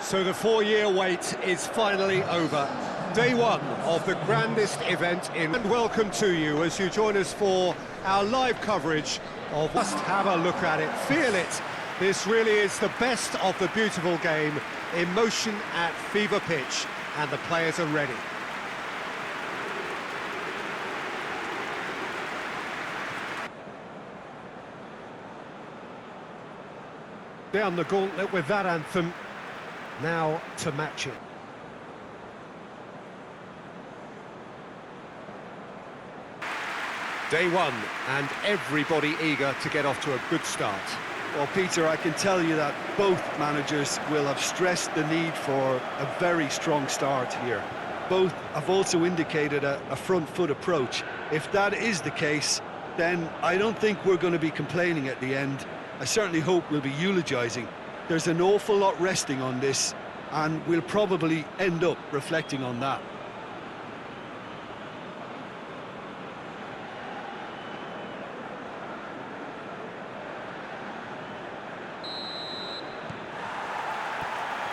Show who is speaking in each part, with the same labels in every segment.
Speaker 1: So the 4-year wait is finally over. Day one of the grandest event in... And welcome to you as you join us for our live coverage of... Just have a look at it, feel it. This really is the best of the beautiful game, in motion at fever pitch, and the players are ready. Down the gauntlet with that anthem, now to match it. Day one, and everybody eager to get off to a good start.
Speaker 2: Well, Peter, I can tell you that both managers will have stressed the need for a very strong start here. Both have also indicated a front foot approach. If that is the case, then I don't think we're going to be complaining at the end. I certainly hope we'll be eulogising. There's an awful lot resting on this, and we'll probably end up reflecting on that.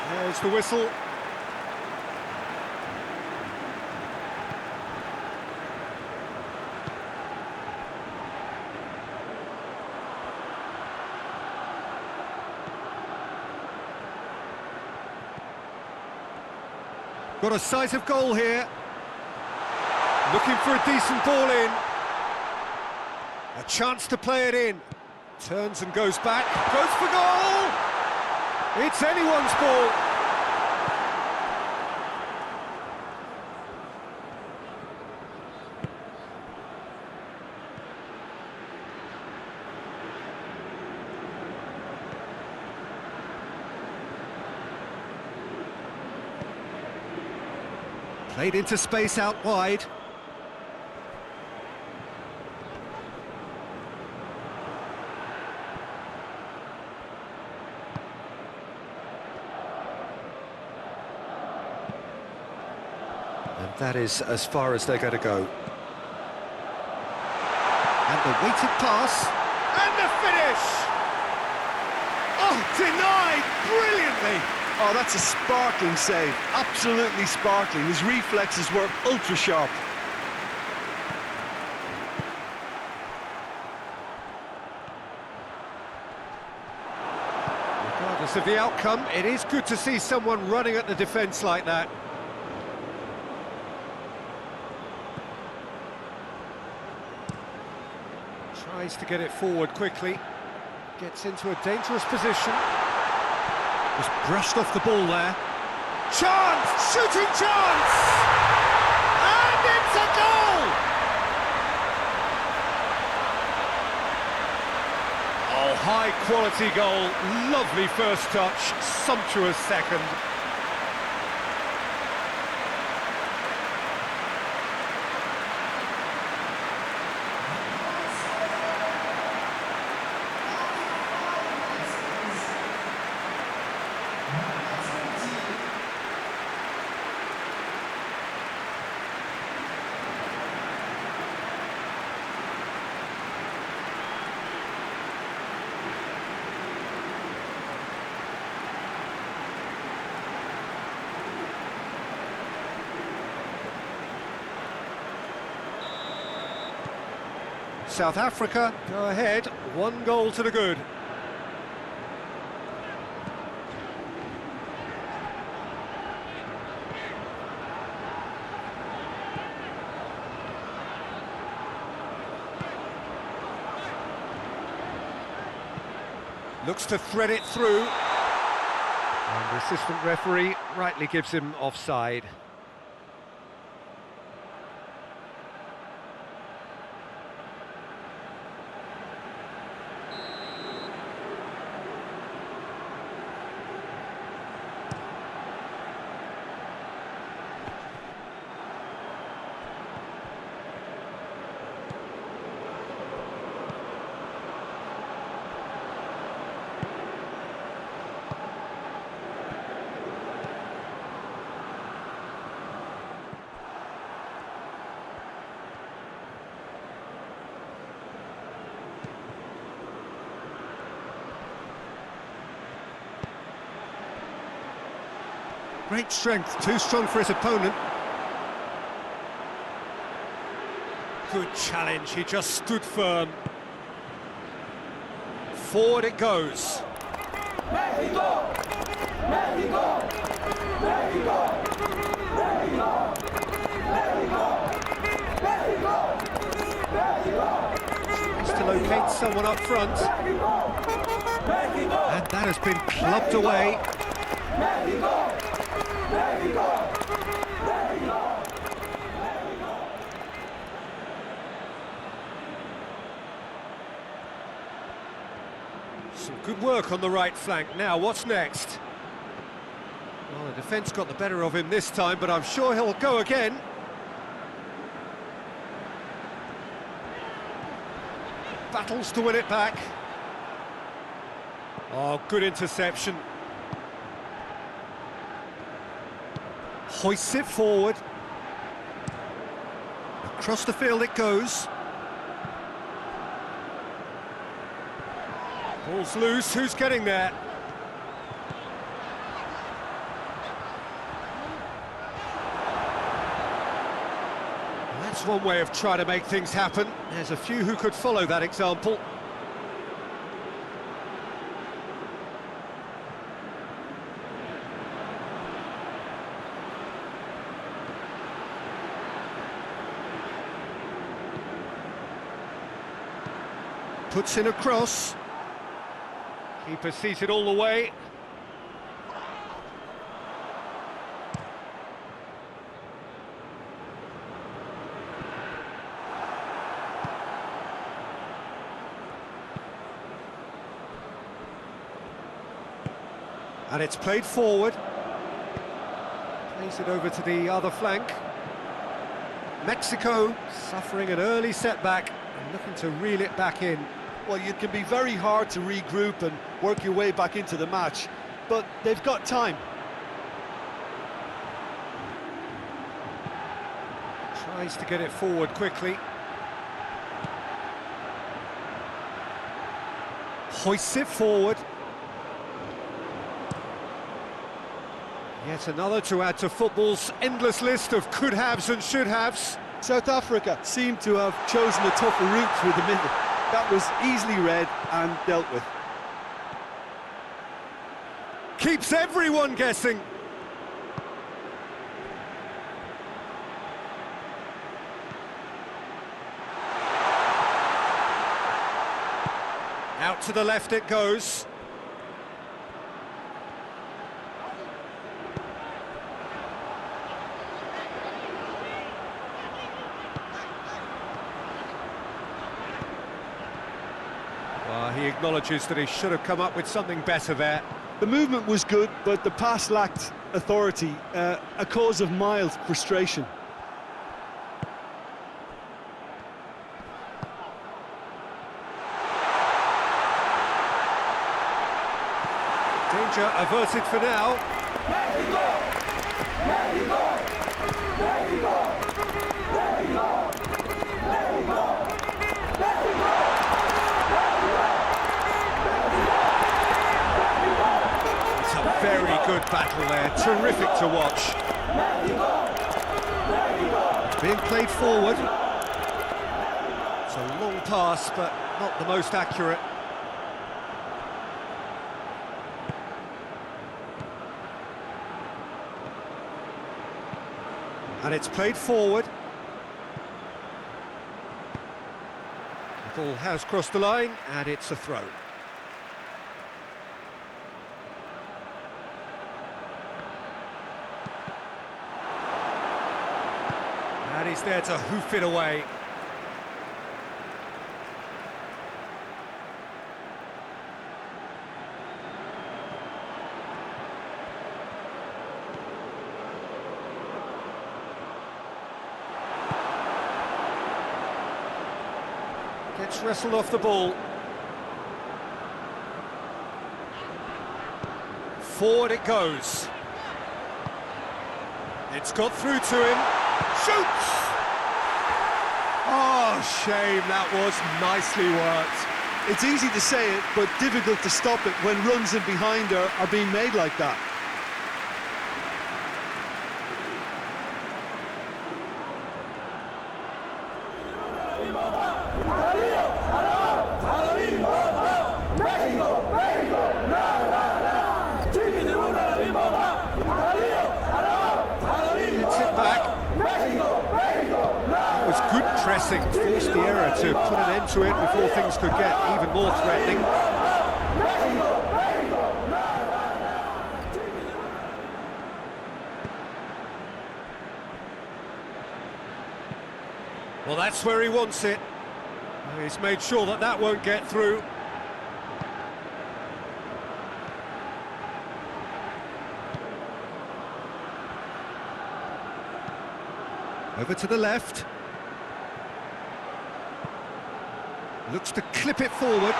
Speaker 1: There's the whistle. Got a sight of goal here. Looking for a decent ball in. A chance to play it in. Turns and goes back. Goes for goal! It's anyone's ball. Played into space out wide. And that is as far as they're going to go. And the weighted pass. And the finish! Oh, denied brilliantly!
Speaker 2: Oh, that's a sparkling save, absolutely sparkling. His reflexes were ultra sharp.
Speaker 1: Regardless of the outcome, it is good to see someone running at the defence like that. Tries to get it forward quickly, gets into a dangerous position. Just brushed off the ball there. Chance! Shooting chance! And it's a goal! Oh, high quality goal. Lovely first touch, sumptuous second. South Africa go ahead, 1 goal to the good. Looks to thread it through. And the assistant referee rightly gives him offside. Great strength, too strong for his opponent. Good challenge, he just stood firm. Forward it goes.
Speaker 3: Mexico! Mexico! Mexico! Mexico! Mexico! Mexico! Mexico!
Speaker 1: Tries to locate someone up front.
Speaker 3: Mexico!
Speaker 1: And that has been clubbed away.
Speaker 3: Mexico! Mexico! Mexico!
Speaker 1: Some good work on the right flank. Now, what's next? Well, the defence got the better of him this time, but I'm sure he'll go again. Battles to win it back. Oh, good interception. Hoists it forward. Across the field it goes. Ball's loose, who's getting there? That's one way of trying to make things happen. There's a few who could follow that example. Puts in a cross. Keeper sees it all the way. And it's played forward. Plays it over to the other flank. Mexico suffering an early setback and looking to reel it back in.
Speaker 2: Well, it can be very hard to regroup and work your way back into the match, but they've got time.
Speaker 1: Tries to get it forward quickly. Hoists it forward. Yet another to add to football's endless list of could-haves and should-haves.
Speaker 2: South Africa seem to have chosen a tougher route through the middle. That was easily read and dealt with.
Speaker 1: Keeps everyone guessing. Out to the left it goes. He acknowledges that he should have come up with something better there.
Speaker 2: The movement was good, but the pass lacked authority, a cause of mild frustration.
Speaker 1: Danger averted for now.
Speaker 3: Mexico! Mexico! Mexico! Mexico! Mexico! Mexico!
Speaker 1: It's a very good battle there, terrific to watch. Being played forward. It's a long pass, but not the most accurate. And it's played forward. The ball has crossed the line, and it's a throw. And he's there to hoof it away. Gets wrestled off the ball. Forward it goes. It's got through to him. Shoots! Oh, shame, that was nicely worked.
Speaker 2: It's easy to say it, but difficult to stop it when runs in behind are being made like that.
Speaker 1: could get even more threatening. Well, that's where he wants it. He's made sure that that won't get through. Over to the left. Looks to clip it forward.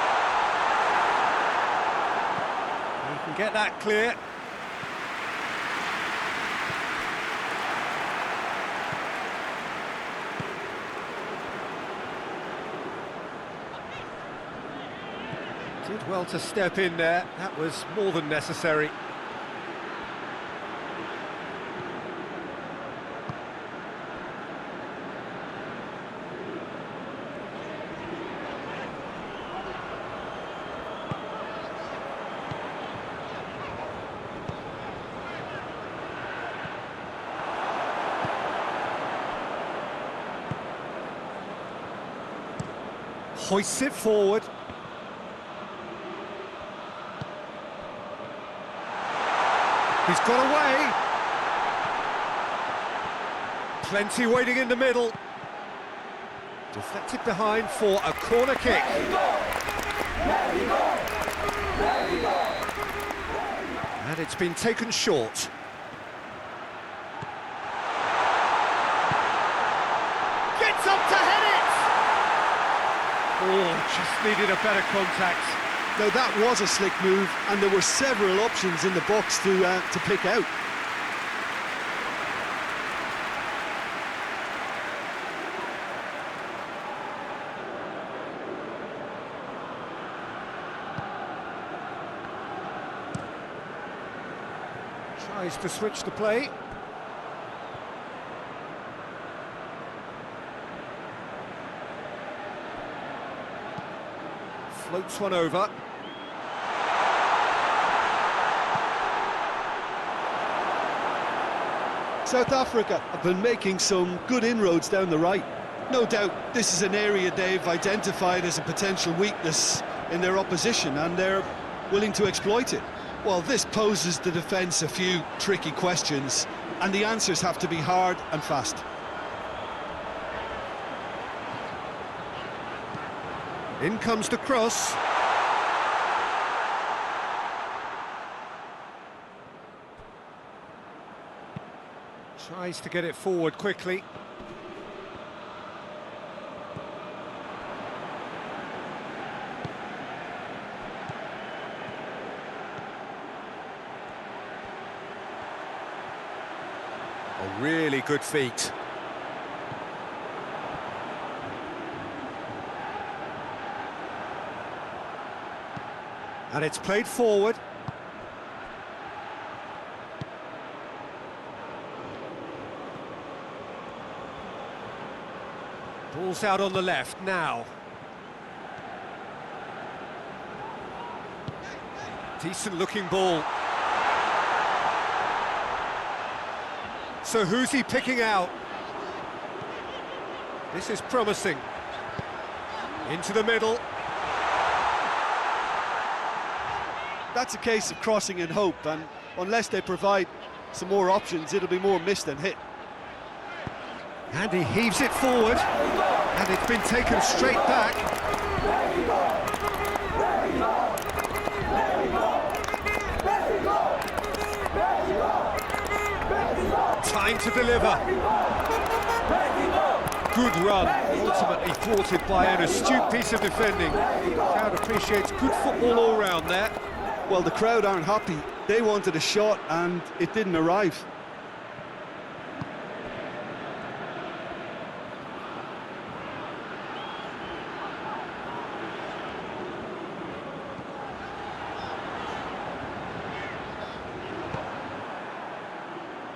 Speaker 1: He can get that clear. Did well to step in there. That was more than necessary. Hoists it forward. He's got away. Plenty waiting in the middle. Deflected behind for a corner kick. And it's been taken short. Gets up to head it! Oh, just needed a better contact.
Speaker 2: Now that was a slick move, and there were several options in the box to pick out.
Speaker 1: Tries to switch the play. Floats one over.
Speaker 2: South Africa have been making some good inroads down the right. No doubt this is an area they've identified as a potential weakness in their opposition, and they're willing to exploit it. Well, this poses the defence a few tricky questions, and the answers have to be hard and fast.
Speaker 1: In comes the cross. Tries to get it forward quickly. A really good feat. And it's played forward. Ball's out on the left now. Decent looking ball. So who's he picking out? This is promising. Into the middle.
Speaker 2: That's a case of crossing in hope, and unless they provide some more options, it'll be more miss than hit.
Speaker 1: And he heaves it forward, and it's been taken straight back. Time to deliver. Good run, ultimately thwarted by an astute piece of defending. The crowd appreciates good football all round there.
Speaker 2: Well, the crowd aren't happy. They wanted a shot, and it didn't arrive.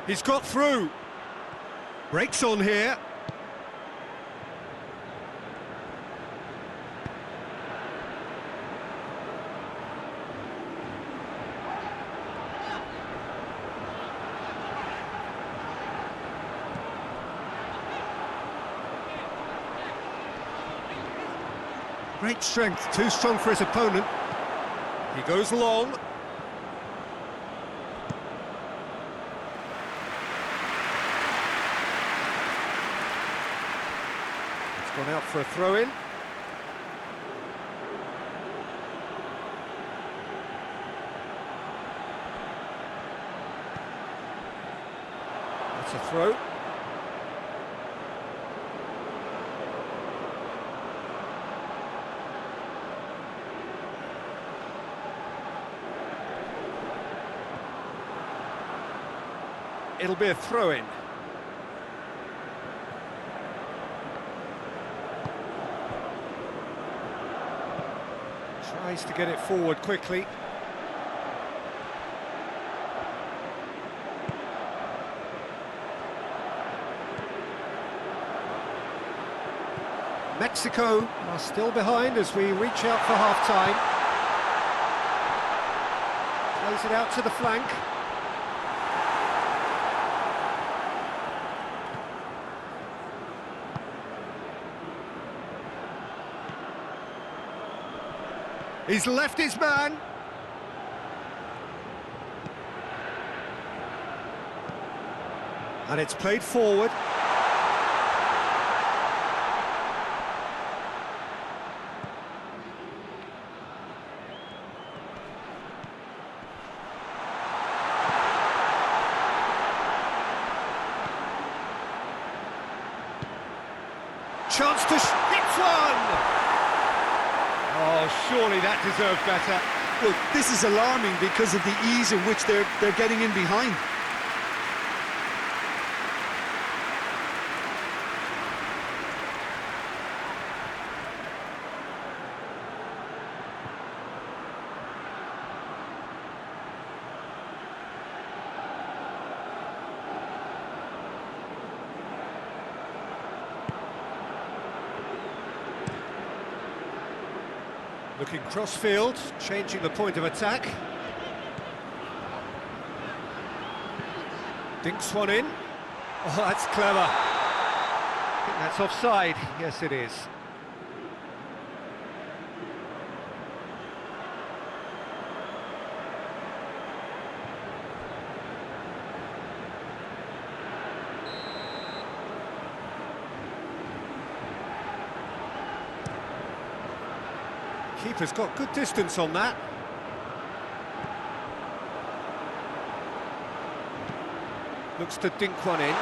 Speaker 1: He's got through. Breaks on here. Great strength, too strong for his opponent. He goes long. It's gone out for a throw-in. That's a throw. It'll be a throw-in. Tries to get it forward quickly. Mexico are still behind as we reach out for half-time. Plays it out to the flank. He's left his man. And it's played forward. Chance to hit one! Oh, surely that deserved better.
Speaker 2: Look, this is alarming because of the ease in which they're getting in behind.
Speaker 1: Looking cross-field, changing the point of attack. Dinks one in. Oh, that's clever. I think that's offside. Yes, it is. Keeper's got good distance on that. Looks to dink one in.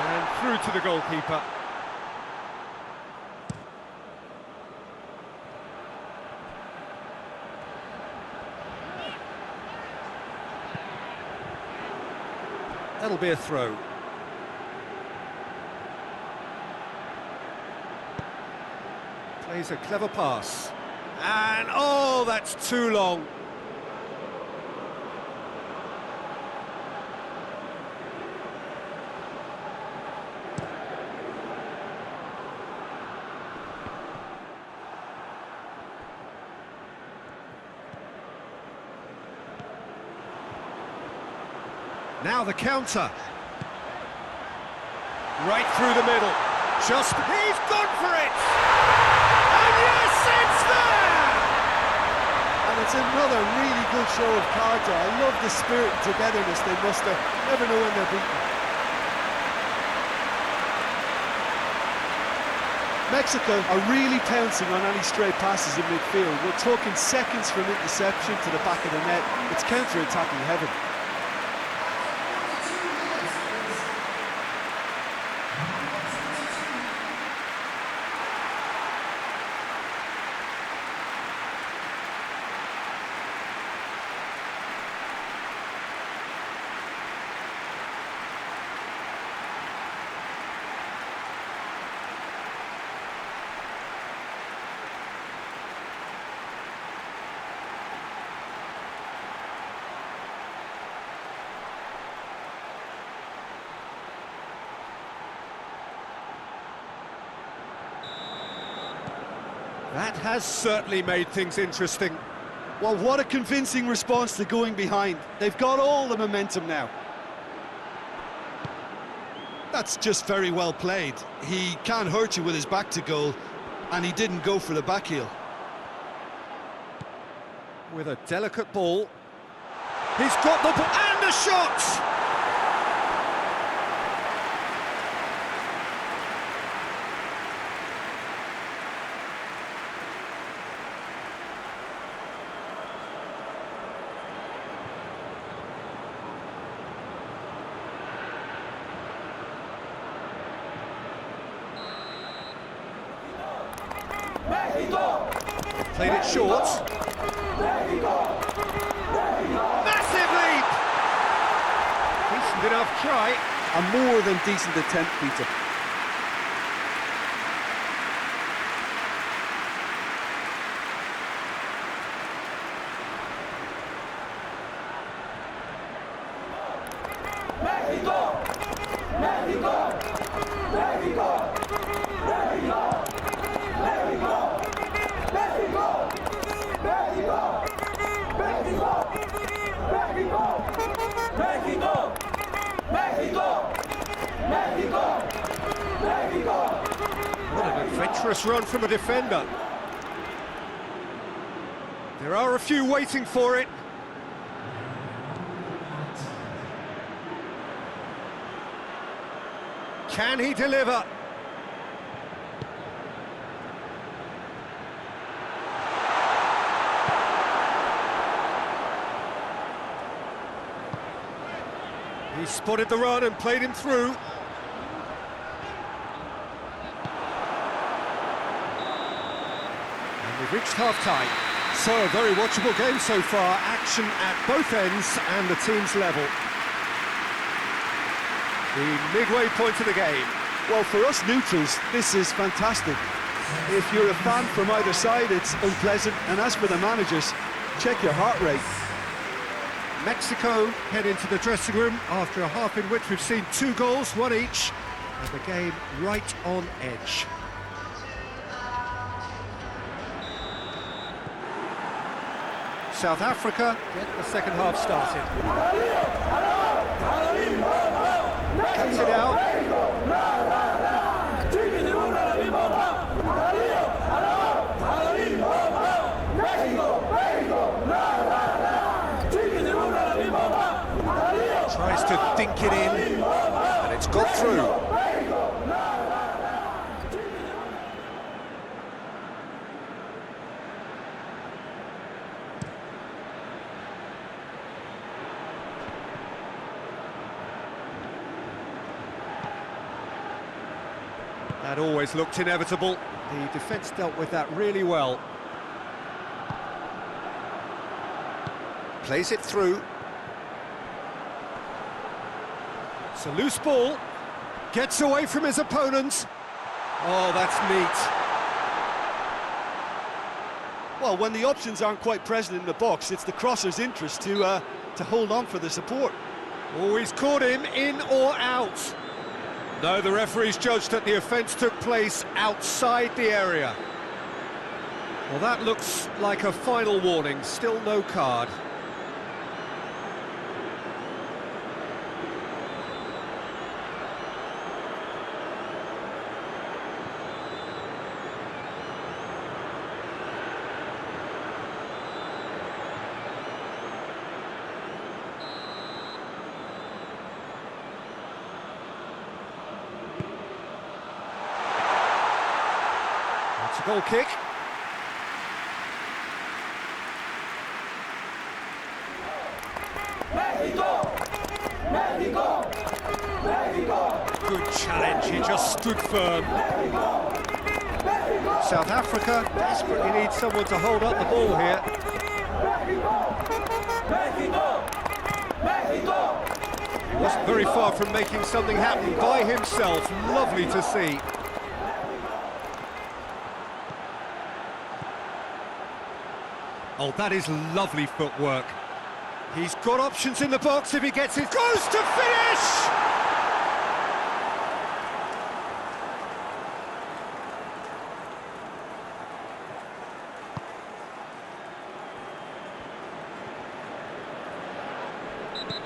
Speaker 1: And through to the goalkeeper. That'll be a throw. Plays a clever pass. And, oh, that's too long. Now the counter. Right through the middle. He's gone for it! And yes, it's there!
Speaker 2: And it's another really good show of character. I love the spirit and togetherness they muster. Never know when they're beaten. Mexico are really pouncing on any stray passes in midfield. We're talking seconds from interception to the back of the net. It's counter-attacking heaven.
Speaker 1: That has certainly made things interesting.
Speaker 2: Well, what a convincing response to going behind. They've got all the momentum now. That's just very well played. He can't hurt you with his back to goal. And he didn't go for the back heel.
Speaker 1: With a delicate ball. He's got the ball and the shot! Played it short. Massive leap! Decent enough try.
Speaker 2: A more than decent attempt, Peter.
Speaker 1: What an adventurous run from a defender. There are a few waiting for it. Can he deliver? He spotted the run and played him through. And we've reached half-time. So, a very watchable game so far. Action at both ends and the team's level. The midway point of the game.
Speaker 2: Well, for us neutrals, this is fantastic. If you're a fan from either side, it's unpleasant. And as for the managers, check your heart rate.
Speaker 1: Mexico head into the dressing room after a half in which we've seen 2 goals, 1 each, and the game right on edge. South Africa get the second half started. Cuts it out. Tries to dink it in, and it's got through. That always looked inevitable. The defence dealt with that really well. Plays it through. It's a loose ball. Gets away from his opponent. Oh, that's neat.
Speaker 2: Well, when the options aren't quite present in the box, it's the crosser's interest to hold on for the support.
Speaker 1: Oh, he's caught him in or out. No, the referee's judged that the offence took place outside the area. Well, that looks like a final warning. Still no card. It's a goal kick. Good challenge, he just stood firm. South Africa desperately needs someone to hold up the ball here. He wasn't very far from making something happen by himself. Lovely to see. Oh, that is lovely footwork. He's got options in the box if he gets it. Goes to finish!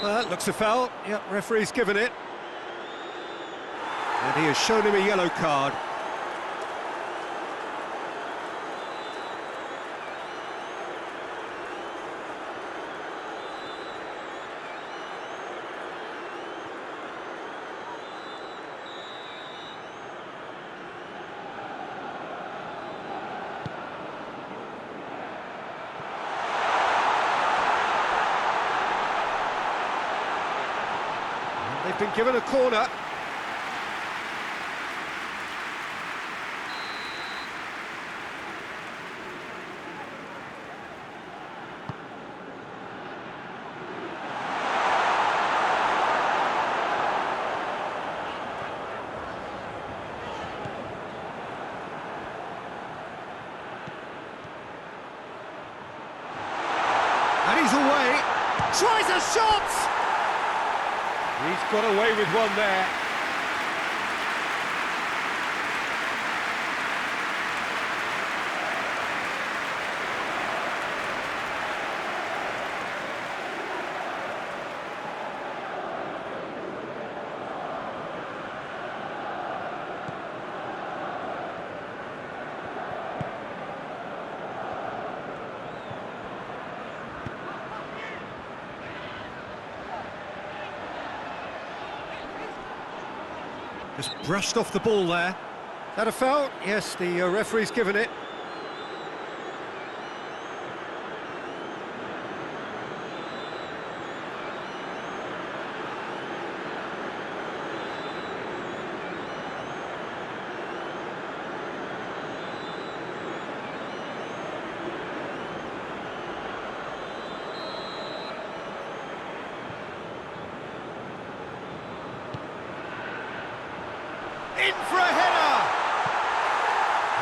Speaker 1: Well, that looks a foul. Yep, referee's given it. And he has shown him a yellow card. They've been given a corner. And he's away. Tries a shot! He's got away with one there. Just brushed off the ball there. Is that a foul? Yes, the referee's given it. In for a header!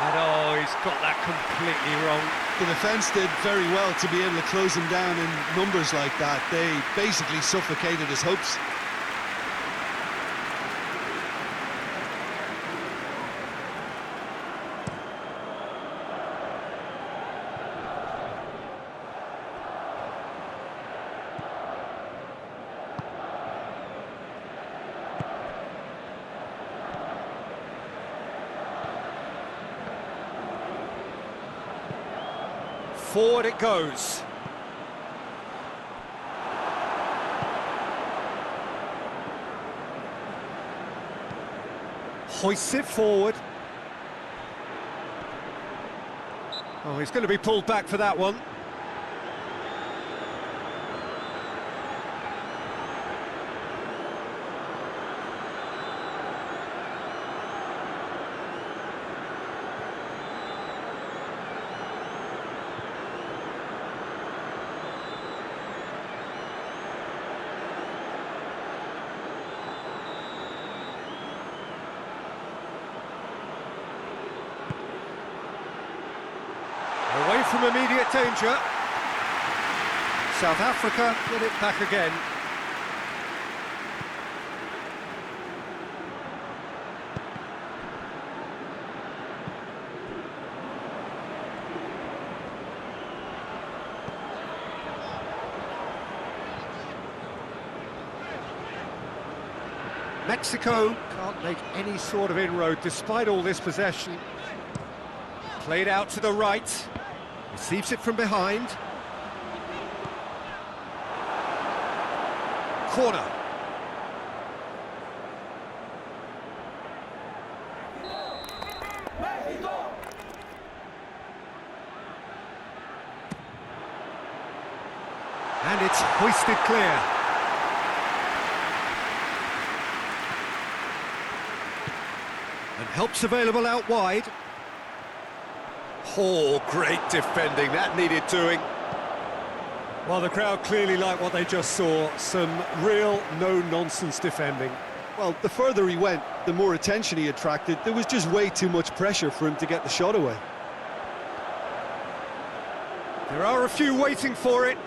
Speaker 1: And oh, he's got that completely wrong.
Speaker 2: The defence did very well to be able to close him down in numbers like that. They basically suffocated his hopes.
Speaker 1: Forward it goes. Hoists it forward. Oh, he's going to be pulled back for that one. Away from immediate danger. South Africa get it back again. Mexico can't make any sort of inroad despite all this possession. Played out to the right. Receives it from behind. Corner.
Speaker 3: Mexico!
Speaker 1: And it's hoisted clear. And help's available out wide. Oh, great defending, that needed doing. Well, the crowd clearly liked what they just saw. Some real no-nonsense defending.
Speaker 2: Well, the further he went, the more attention he attracted. There was just way too much pressure for him to get the shot away.
Speaker 1: There are a few waiting for it.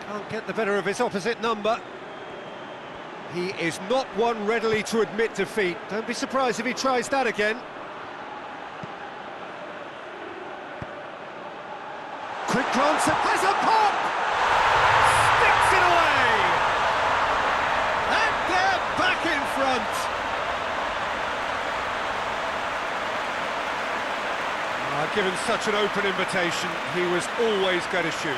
Speaker 1: Can't get the better of his opposite number. He is not one readily to admit defeat. Don't be surprised if he tries that again. Quick glance, has a pop! Sticks it away! And they're back in front! Given such an open invitation, he was always going to shoot.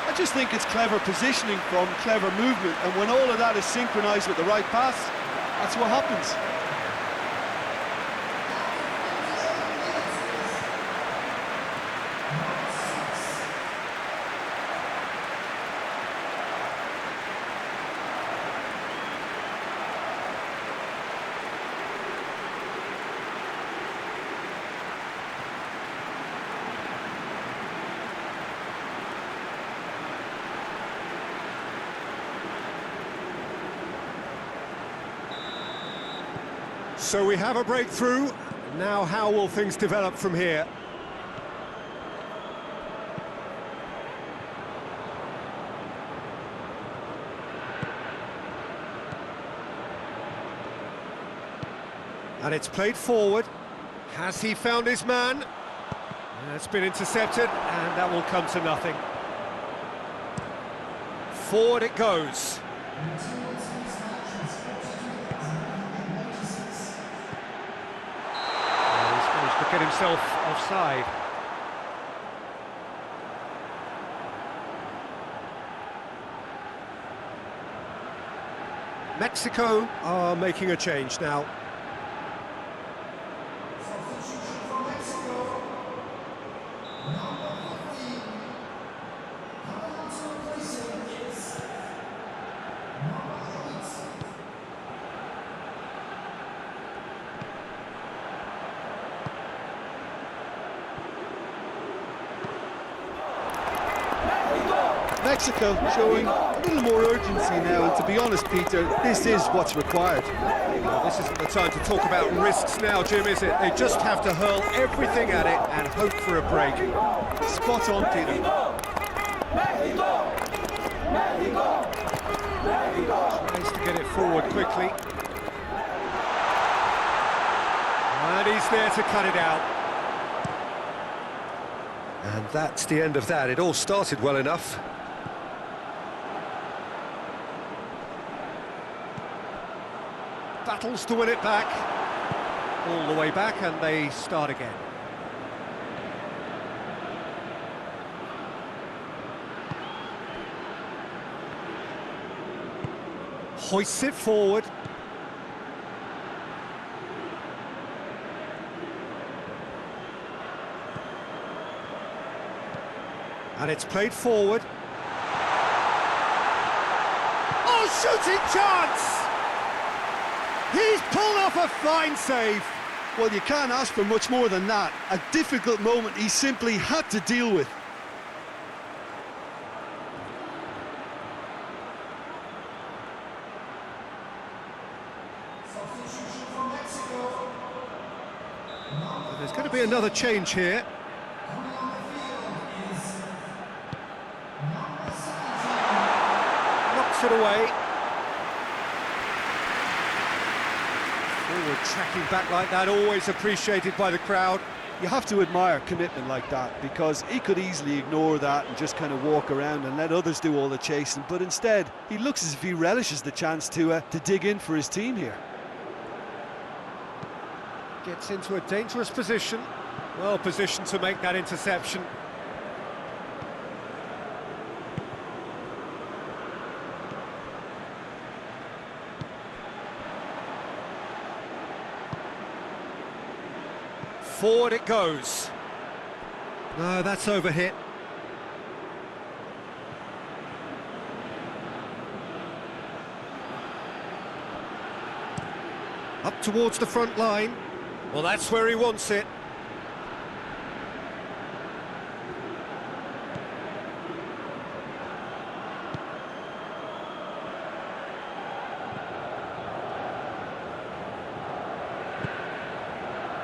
Speaker 2: I just think it's clever positioning from clever movement, and when all of that is synchronised with the right pass, that's what happens.
Speaker 1: So we have a breakthrough. Now how will things develop from here? And it's played forward. Has he found his man? It's been intercepted, and that will come to nothing. Forward it goes. He's managed to get himself offside. Mexico are making a change now.
Speaker 2: Mexico showing a little more urgency now, and to be honest, Peter, this is what's required.
Speaker 1: Well, this isn't the time to talk about risks now, Jim, is it? They just have to hurl everything at it and hope for a break.
Speaker 2: Spot on, Peter.
Speaker 1: Tries to get it forward quickly. And he's there to cut it out. And that's the end of that. It all started well enough. Battles to win it back. All the way back, and they start again. Hoists it forward. And it's played forward. Oh, shooting chance! He's pulled off a fine save.
Speaker 2: Well, you can't ask for much more than that. A difficult moment he simply had to deal with.
Speaker 1: There's going to be another change here. Knocks it away. Forward tracking back like that, always appreciated by the crowd.
Speaker 2: You have to admire commitment like that, because he could easily ignore that and just kind of walk around and let others do all the chasing, but instead he looks as if he relishes the chance to dig in for his team here.
Speaker 1: Gets into a dangerous position. Well positioned to make that interception. Forward it goes. No, that's overhit. Up towards the front line. Well, that's where he wants it.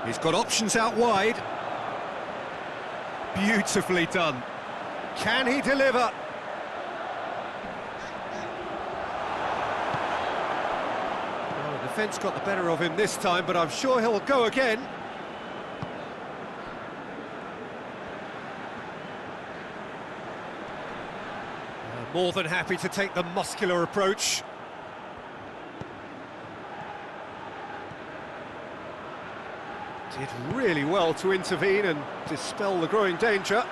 Speaker 1: He's got options out wide. Beautifully done. Can he deliver? Well, the defence got the better of him this time, but I'm sure he'll go again. More than happy to take the muscular approach. Did really well to intervene and dispel the growing danger.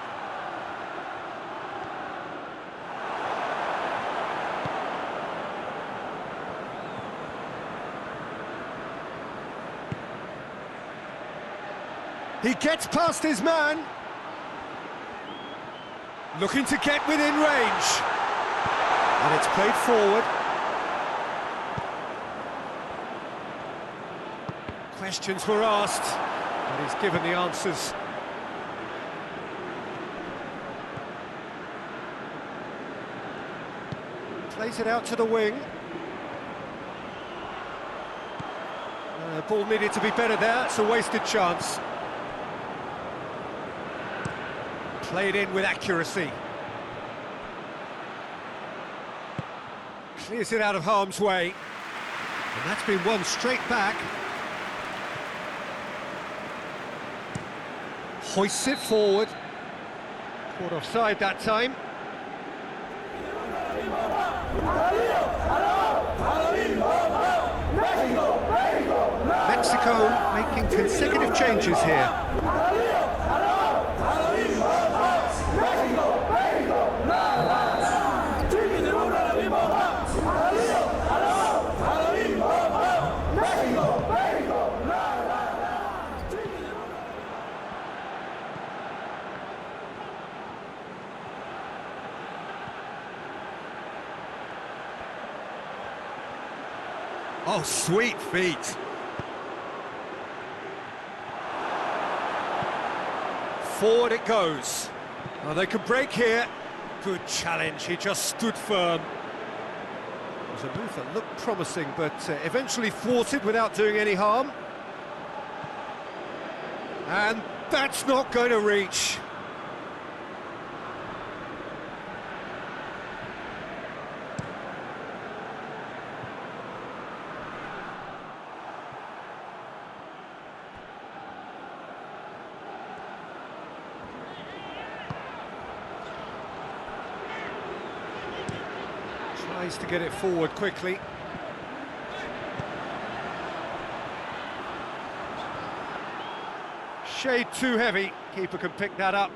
Speaker 1: He gets past his man. Looking to get within range. And it's played forward. Questions were asked, but he's given the answers. Plays it out to the wing. The ball needed to be better there, it's a wasted chance. Played in with accuracy. Clears it out of harm's way. And that's been won straight back. Hoists it forward. Caught offside that time. Mexico making consecutive changes here. Oh, sweet feet. Forward it goes. Oh, they could break here. Good challenge, he just stood firm. It was a move that looked promising, but eventually thwarted without doing any harm. And that's not going to reach. Tries to get it forward quickly. Shade too heavy, keeper can pick that up.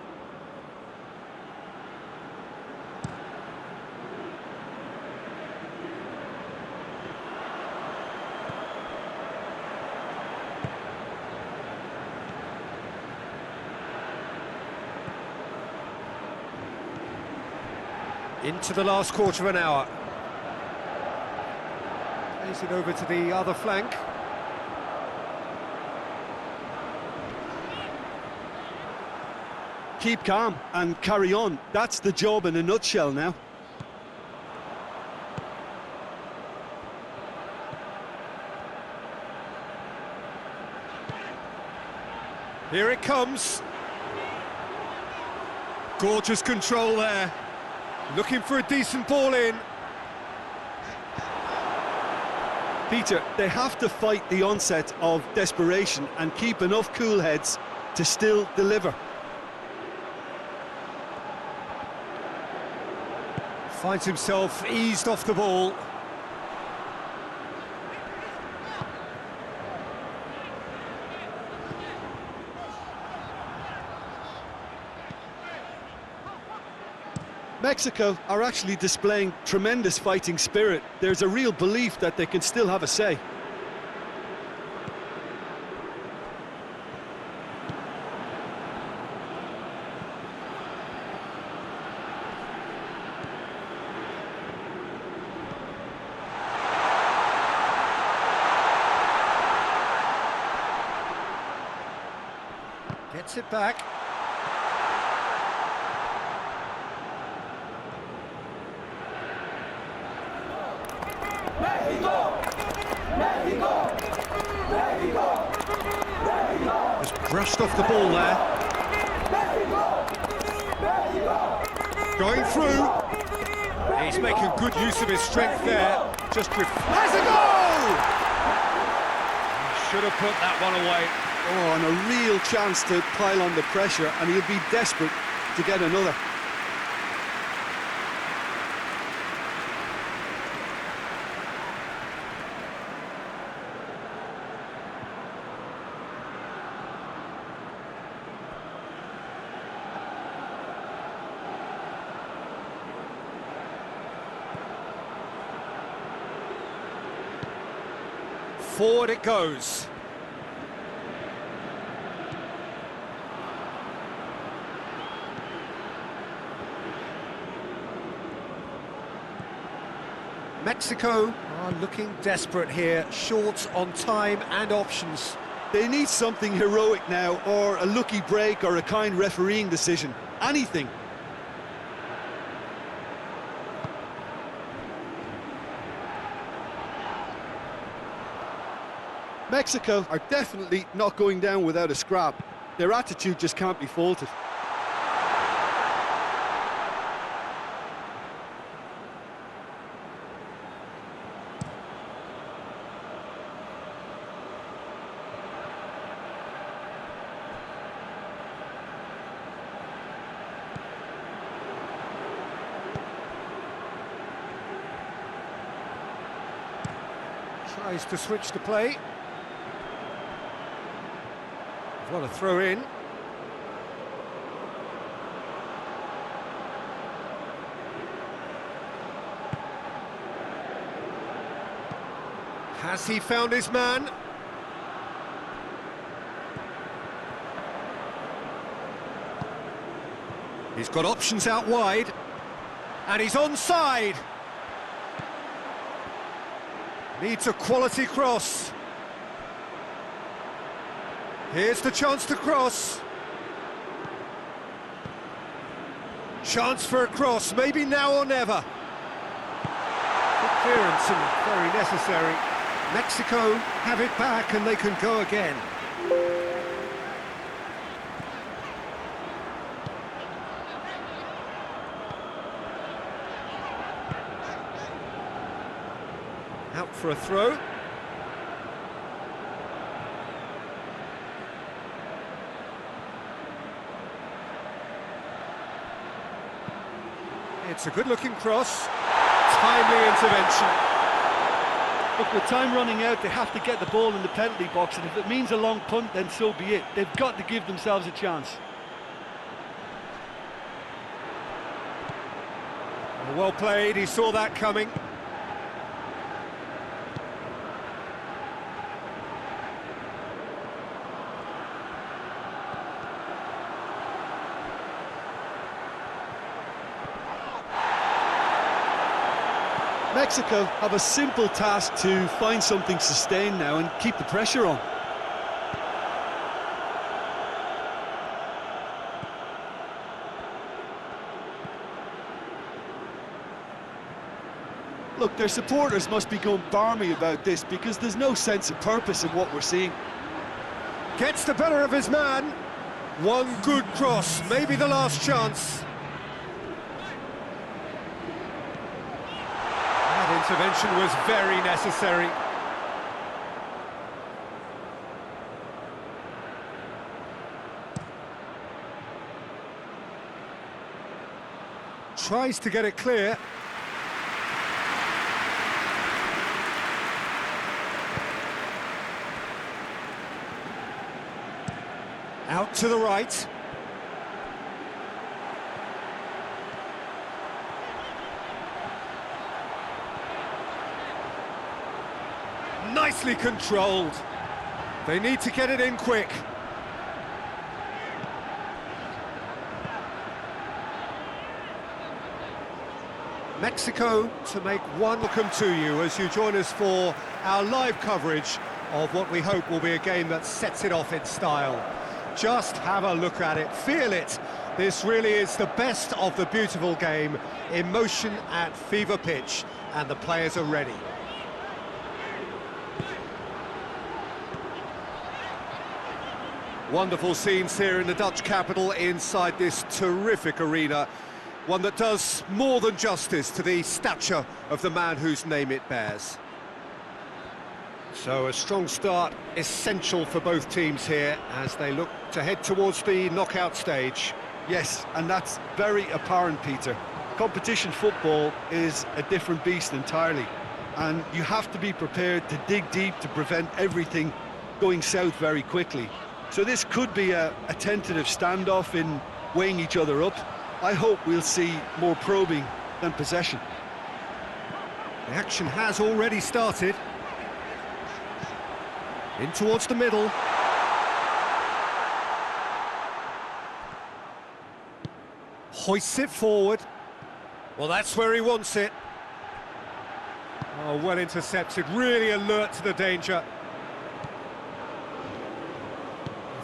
Speaker 1: Into the last quarter of an hour. Plays it over to the other flank.
Speaker 2: Keep calm and carry on. That's the job in a nutshell now.
Speaker 1: Here it comes. Gorgeous control there. Looking for a decent ball in.
Speaker 2: Peter, they have to fight the onset of desperation and keep enough cool heads to still deliver.
Speaker 1: Finds himself eased off the ball.
Speaker 2: Mexico are actually displaying tremendous fighting spirit. There's a real belief that they can still have a say.
Speaker 1: Gets it back.
Speaker 3: Mexico! Mexico! Mexico! Mexico!
Speaker 1: Just brushed off the ball there.
Speaker 3: Mexico! Mexico!
Speaker 1: Going through. He's making good use of his strength there. Has a goal! He should have put that one away.
Speaker 2: Oh, and a real chance to pile on the pressure, and he'll be desperate to get another.
Speaker 1: Forward it goes. Mexico are looking desperate here, short on time and options.
Speaker 2: They need something heroic now, or a lucky break, or a kind refereeing decision. Anything. Mexico are definitely not going down without a scrap. Their attitude just can't be faulted.
Speaker 1: Tries to switch the play. What a throw in. Has he found his man? He's got options out wide. And he's onside. Needs a quality cross. Here's the chance to cross. Chance for a cross, maybe now or never. Good clearance and very necessary. Mexico have it back and they can go again. Out for a throw. It's a good-looking cross. Timely intervention.
Speaker 2: Look, with time running out, they have to get the ball in the penalty box, and if it means a long punt, then so be it. They've got to give themselves a chance.
Speaker 1: Well played, he saw that coming.
Speaker 2: Mexico have a simple task to find something sustained now and keep the pressure on. Look, their supporters must be going barmy about this because there's no sense of purpose in what we're seeing.
Speaker 1: Gets the better of his man. One good cross, maybe the last chance. That intervention was very necessary. Tries to get it clear. Out to the right. Nicely controlled. They need to get it in quick. Mexico to make one. Welcome to you as you join us for our live coverage of what we hope will be a game that sets it off in style. Just have a look at it, feel it. This really is the best of the beautiful game. Emotion at fever pitch, and the players are ready. Wonderful scenes here in the Dutch capital inside this terrific arena. One that does more than justice to the stature of the man whose name it bears. So a strong start, essential for both teams here as they look to head towards the knockout stage.
Speaker 2: Yes, and that's very apparent, Peter. Competition football is a different beast entirely, and you have to be prepared to dig deep to prevent everything going south very quickly. So this could be a tentative standoff in weighing each other up. I hope we'll see more probing than possession.
Speaker 1: The action has already started. In towards the middle. Hoists it forward. Well, that's where he wants it. Oh, well intercepted, really alert to the danger.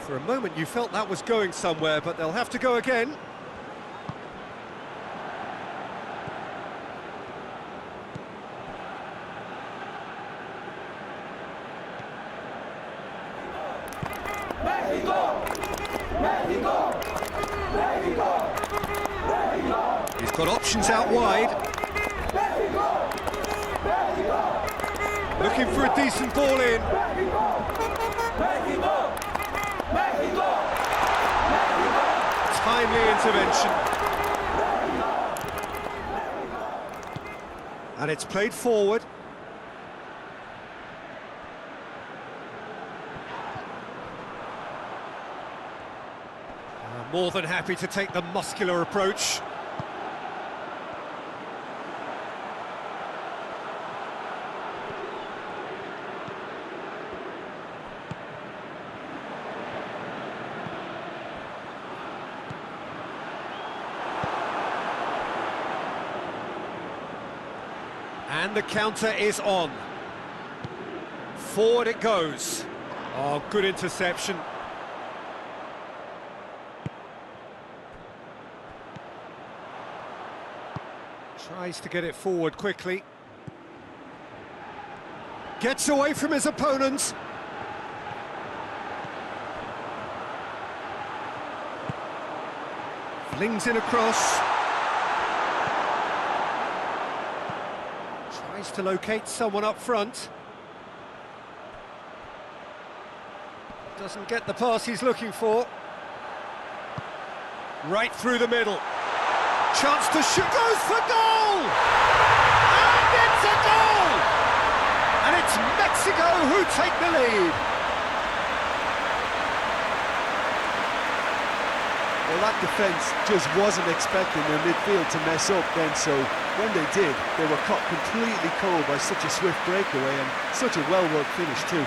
Speaker 1: For a moment you felt that was going somewhere, but they'll have to go again. Got options out wide.
Speaker 3: Mexico! Mexico!
Speaker 1: Looking for a decent ball in.
Speaker 3: Mexico! Mexico! Mexico! Mexico!
Speaker 1: Timely intervention. And it's played forward. More than happy to take the muscular approach. And the counter is on. Forward it goes. Oh, good interception. Tries to get it forward quickly. Gets away from his opponents. Flings in across. Tries to locate someone up front. Doesn't get the pass he's looking for. Right through the middle. Chance to shoot, goes for goal! And it's a goal! And it's Mexico who take the lead.
Speaker 2: Well, that defence just wasn't expecting their midfield to mess up then, so when they did, they were caught completely cold by such a swift breakaway and such a well-worked finish too.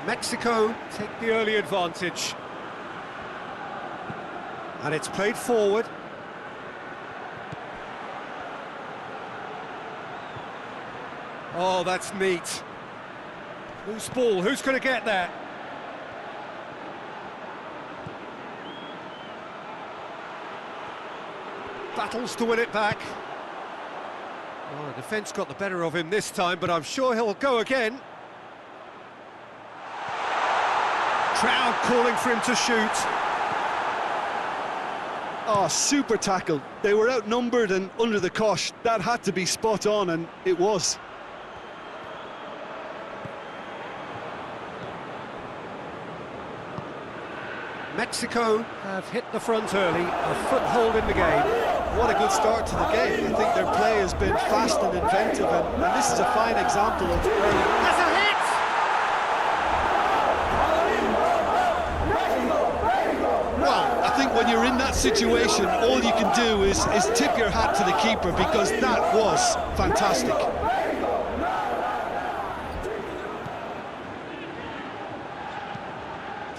Speaker 1: Mexico take the early advantage. And it's played forward. Oh, that's neat. Loose ball, who's going to get that? Battles to win it back. Oh, the defence got the better of him this time, but I'm sure he'll go again. Crowd calling for him to shoot.
Speaker 2: Oh, super tackle. They were outnumbered and under the cosh. That had to be spot on, and it was.
Speaker 1: Mexico have hit the front early, a foothold in the game.
Speaker 2: What a good start to the game. I think their play has been fast and inventive, and this is a fine example of early.
Speaker 1: That's a hit!
Speaker 2: Well, I think when you're in that situation, all you can do is tip your hat to the keeper, because that was fantastic.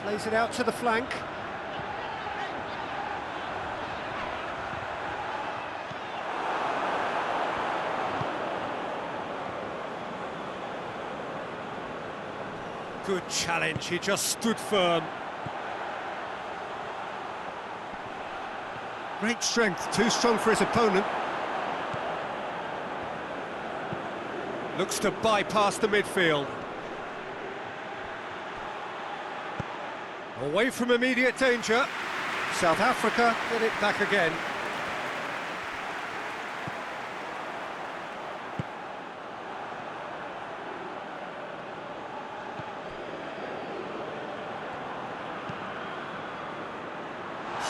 Speaker 1: Plays it out to the flank. Good challenge, he just stood firm. Great strength, too strong for his opponent. Looks to bypass the midfield. Away from immediate danger. South Africa get it back again.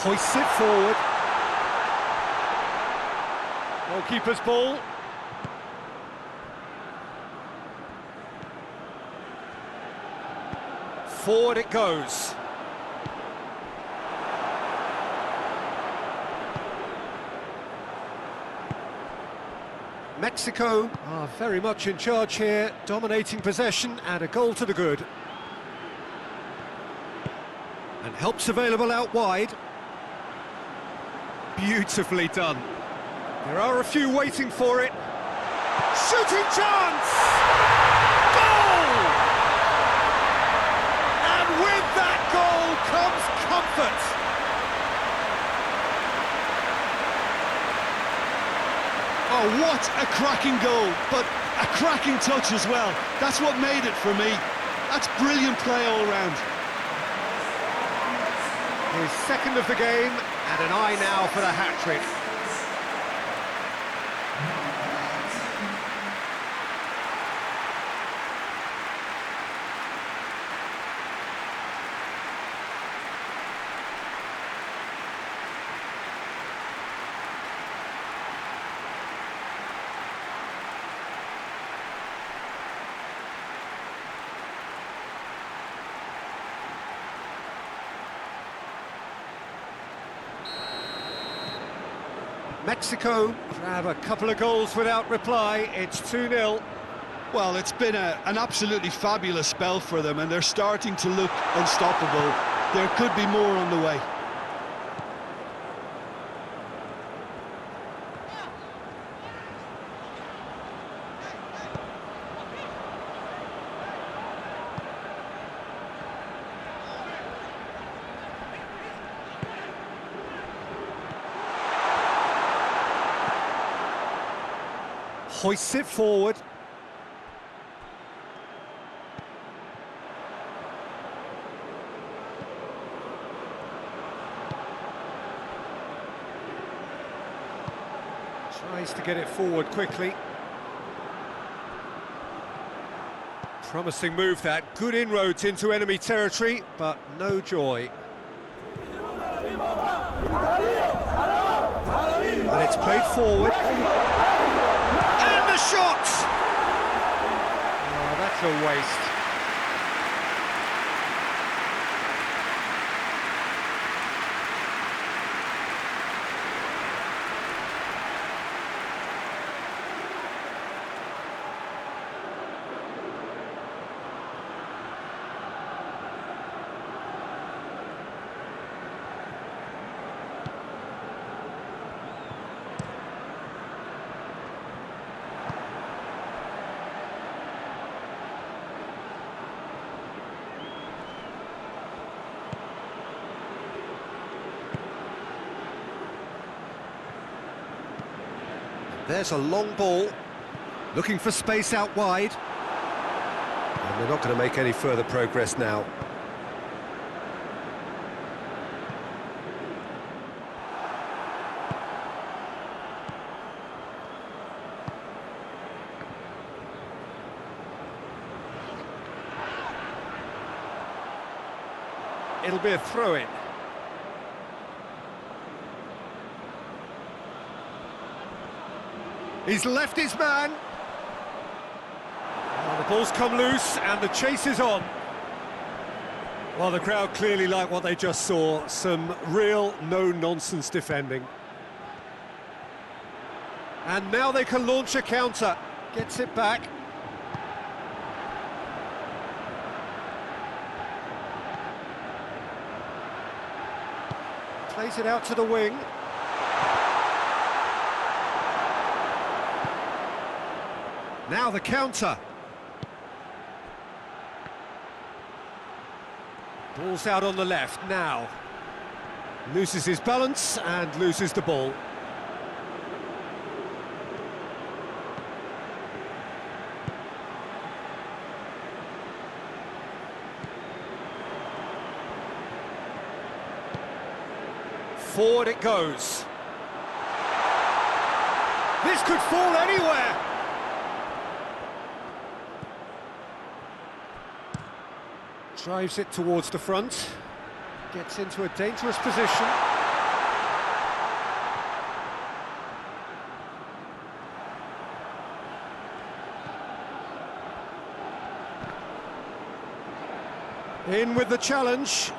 Speaker 1: Hoists it forward. Goalkeeper's ball. Forward it goes. Mexico are very much in charge here, dominating possession and a goal to the good. And help's available out wide. Beautifully done. There are a few waiting for it. Shooting chance! Goal! And with that goal comes comfort.
Speaker 2: Oh, what a cracking goal, but a cracking touch as well. That's what made it for me. That's brilliant play all round.
Speaker 1: His second of the game, and an eye now for the hat-trick. Mexico grab a couple of goals without reply. It's 2-0.
Speaker 2: Well, it's been an absolutely fabulous spell for them, and they're starting to look unstoppable. There could be more on the way.
Speaker 1: Hoists it forward. Tries to get it forward quickly. Promising move that. Good inroads into enemy territory, but no joy. And it's played forward. And the shot! Oh, that's a waste. There's a long ball, looking for space out wide. And they're not going to make any further progress now. It'll be a throw-in. He's left his man. Well, the ball's come loose and the chase is on. Well, the crowd clearly like what they just saw. Some real no-nonsense defending. And now they can launch a counter. Gets it back. Plays it out to the wing. Now the counter. Ball's out on the left now. Loses his balance and loses the ball. Forward it goes. This could fall anywhere. Drives it towards the front, gets into a dangerous position. In with the challenge.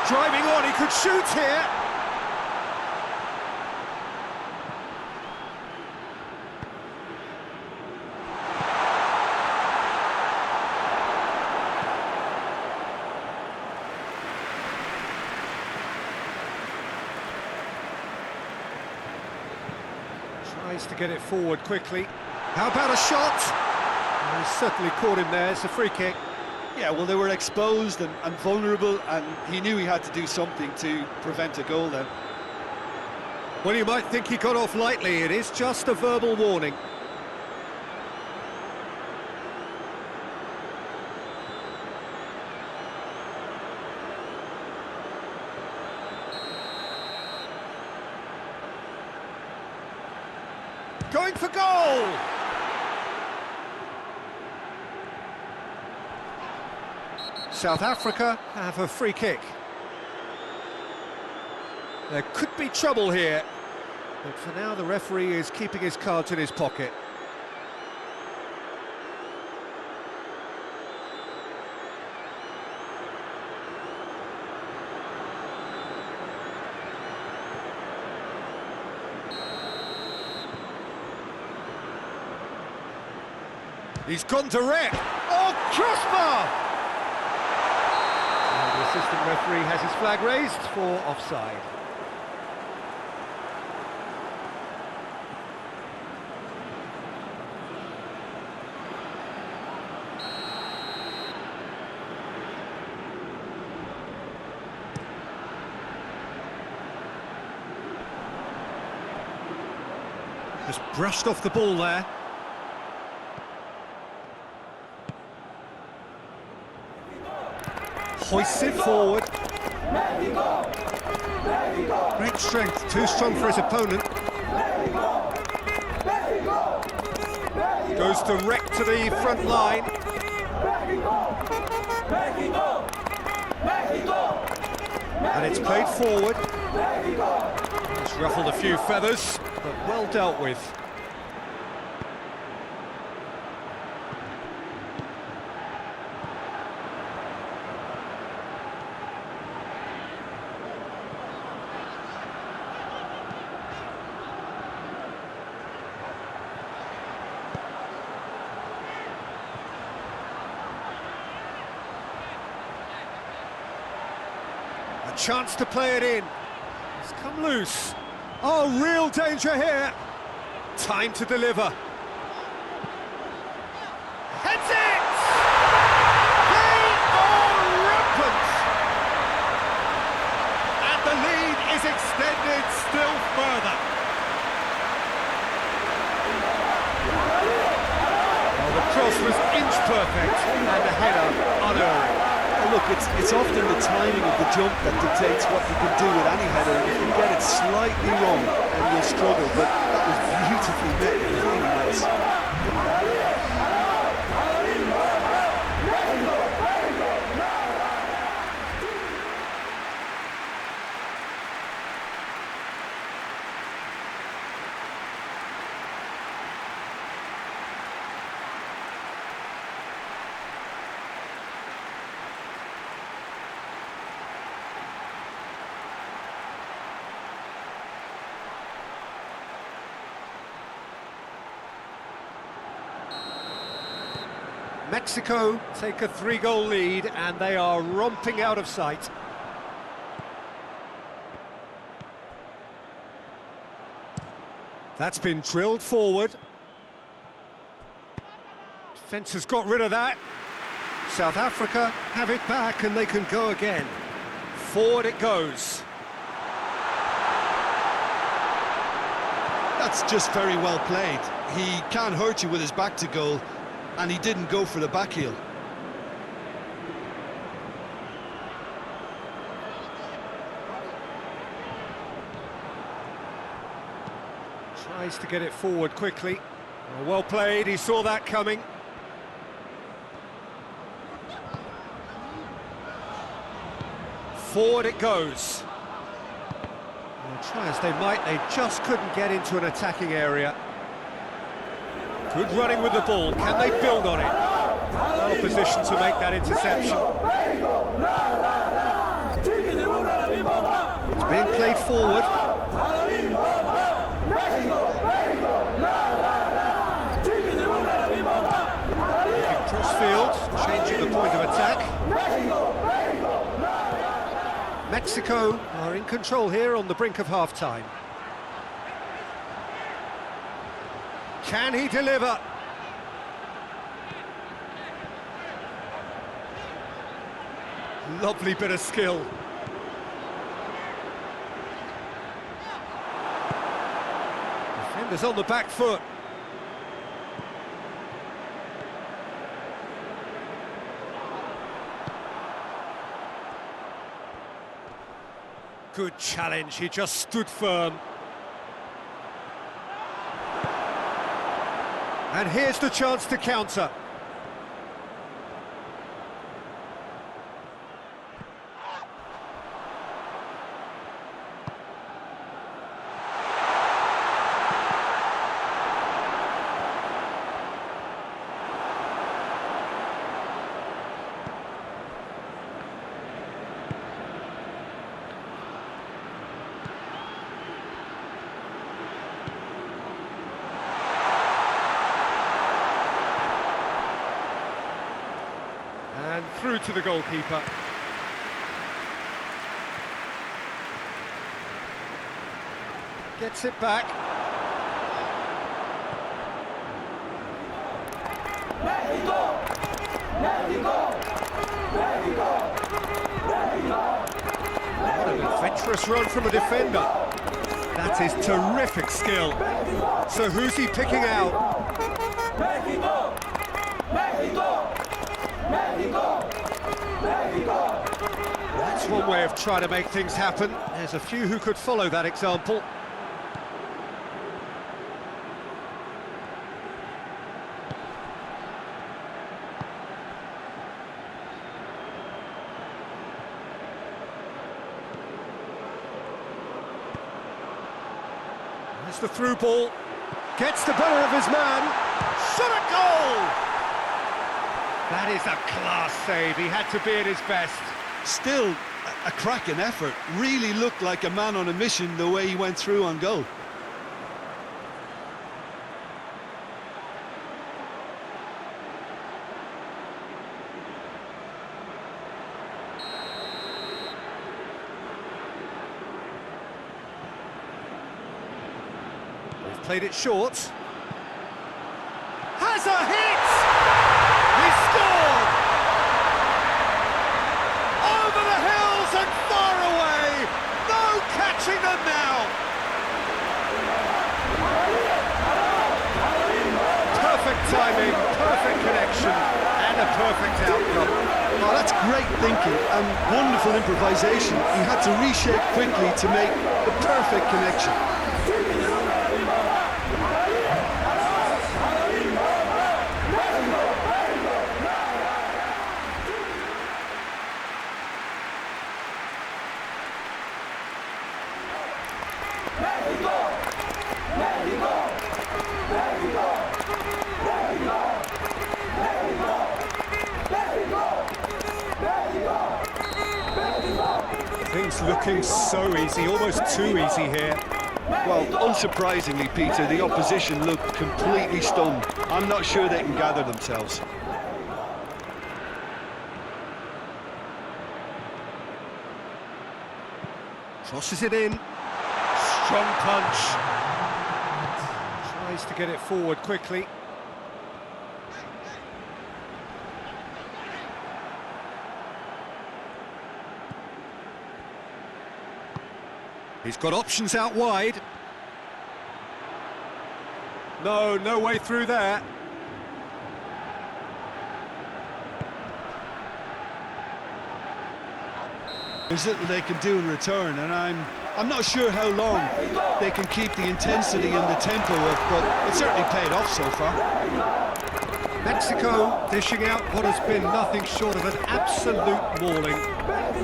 Speaker 1: Driving on, he could shoot here. Tries to get it forward quickly. How about a shot? Well, he's certainly caught him there. It's a free kick.
Speaker 2: Yeah, well, they were exposed and vulnerable, and he knew he had to do something to prevent a goal then.
Speaker 1: Well, you might think he got off lightly. It is just a verbal warning. Going for goal! South Africa have a free kick. There could be trouble here, but for now the referee is keeping his cards in his pocket. He's gone direct. Oh, crossbar! And the assistant referee has his flag raised for offside. Just brushed off the ball there. Hoists it forward. Great strength, too strong for his opponent. Goes direct to the front line. And it's played forward. It's ruffled a few feathers, but well dealt with. A chance to play it in. It's come loose. Oh, real danger here. Time to deliver. Heads it! They are rampant! And the lead is extended still further. Well, the cross was inch perfect and the header unerring.
Speaker 2: Look, it's often the timing of the jump that dictates what you can do with any header. If you get it slightly wrong, then you'll struggle, but that was beautifully met. It was really nice.
Speaker 1: Mexico take a 3-goal lead and they are romping out of sight. That's been drilled forward. Defence has got rid of that. South Africa have it back and they can go again. Forward it goes.
Speaker 2: That's just very well played. He can't hurt you with his back to goal, and he didn't go for the back heel.
Speaker 1: Tries to get it forward quickly. Well played, he saw that coming. Forward it goes. Well, try as they might, they just couldn't get into an attacking area. Good running with the ball, can they build on it? Well positioned to make that interception. It's being played forward. Crossfield, changing the point of attack. Mexico are in control here on the brink of half-time. Can he deliver? Lovely bit of skill. Defenders on the back foot. Good challenge, he just stood firm. And here's the chance to counter. And through to the goalkeeper. Gets it back.
Speaker 3: Mexico! Mexico! Mexico! Mexico!
Speaker 1: What an adventurous run from a defender. That is terrific skill. So who's he picking out?
Speaker 3: Mexico! Mexico! Mexico! Mexico!
Speaker 1: That's one way of trying to make things happen. There's a few who could follow that example. There's the through ball. Gets the better of his man. Shot a goal! That is a class save. He had to be at his best.
Speaker 2: Still a cracking effort. Really looked like a man on a mission the way he went through on goal.
Speaker 1: He's played it short. Has a hit! He scored! Over the hills and far away! No catching them now! Perfect timing, perfect connection, and a perfect outcome.
Speaker 2: Oh, that's great thinking and wonderful improvisation. He had to reshape quickly to make the perfect connection.
Speaker 1: Things looking so easy, almost too easy here.
Speaker 2: Well, unsurprisingly, Peter, the opposition looked completely stunned. I'm not sure they can gather themselves.
Speaker 1: Crosses it in. Strong punch. Tries to get it forward quickly. He's got options out wide. No way through there.
Speaker 2: There's little they can do in return, and I'm not sure how long they can keep the intensity and the tempo up, but it certainly paid off so far.
Speaker 1: Mexico dishing out what has been nothing short of an absolute mauling.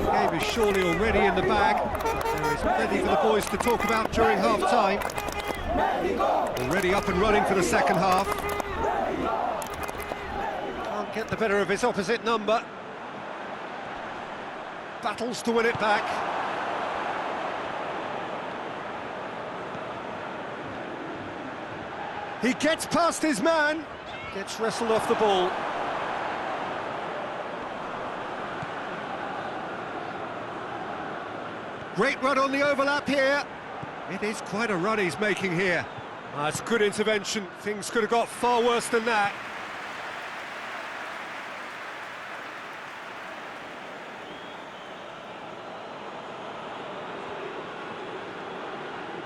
Speaker 1: The game is surely already in the bag. There is plenty for the boys to talk about during half-time. Already up and running for the second half. Can't get the better of his opposite number. Battles to win it back. He gets past his man. Gets wrestled off the ball. Great run on the overlap here. It is quite a run he's making here. That's good intervention. Things could have got far worse than that.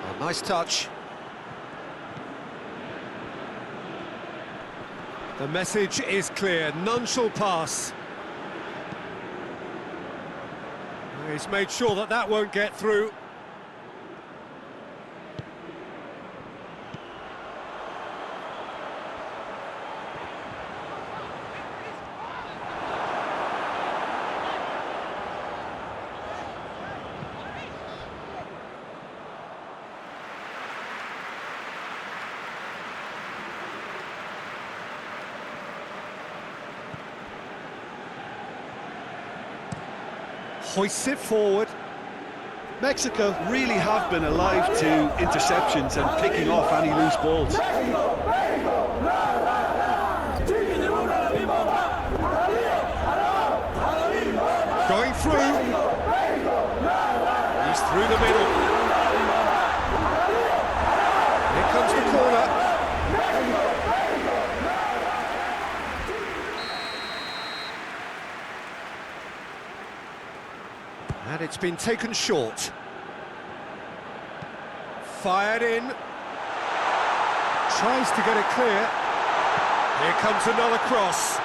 Speaker 1: Oh, nice touch. The message is clear, none shall pass. He's made sure that that won't get through. Hoists it forward.
Speaker 2: Mexico really have been alive to interceptions and picking off any loose balls.
Speaker 1: Going through. He's through the middle. Here comes the corner. And it's been taken short. Fired in. Tries to get it clear. Here comes another cross.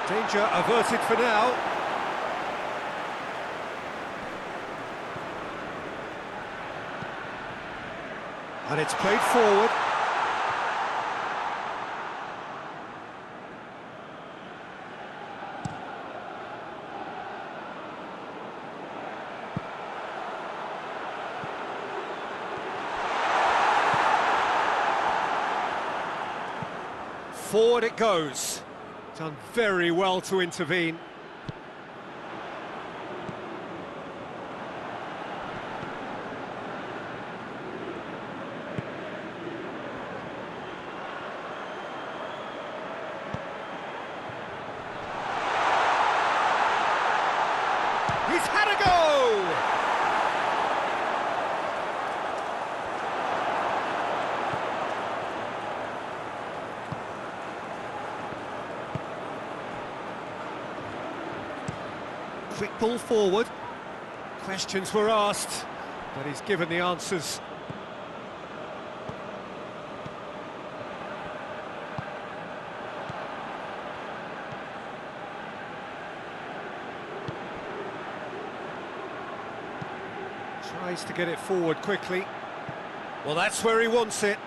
Speaker 1: Danger averted for now. And it's played forward. Forward it goes. Done very well to intervene. He's had a go! Quick ball forward. Questions were asked, but he's given the answers. Tries to get it forward quickly. Well, that's where he wants it.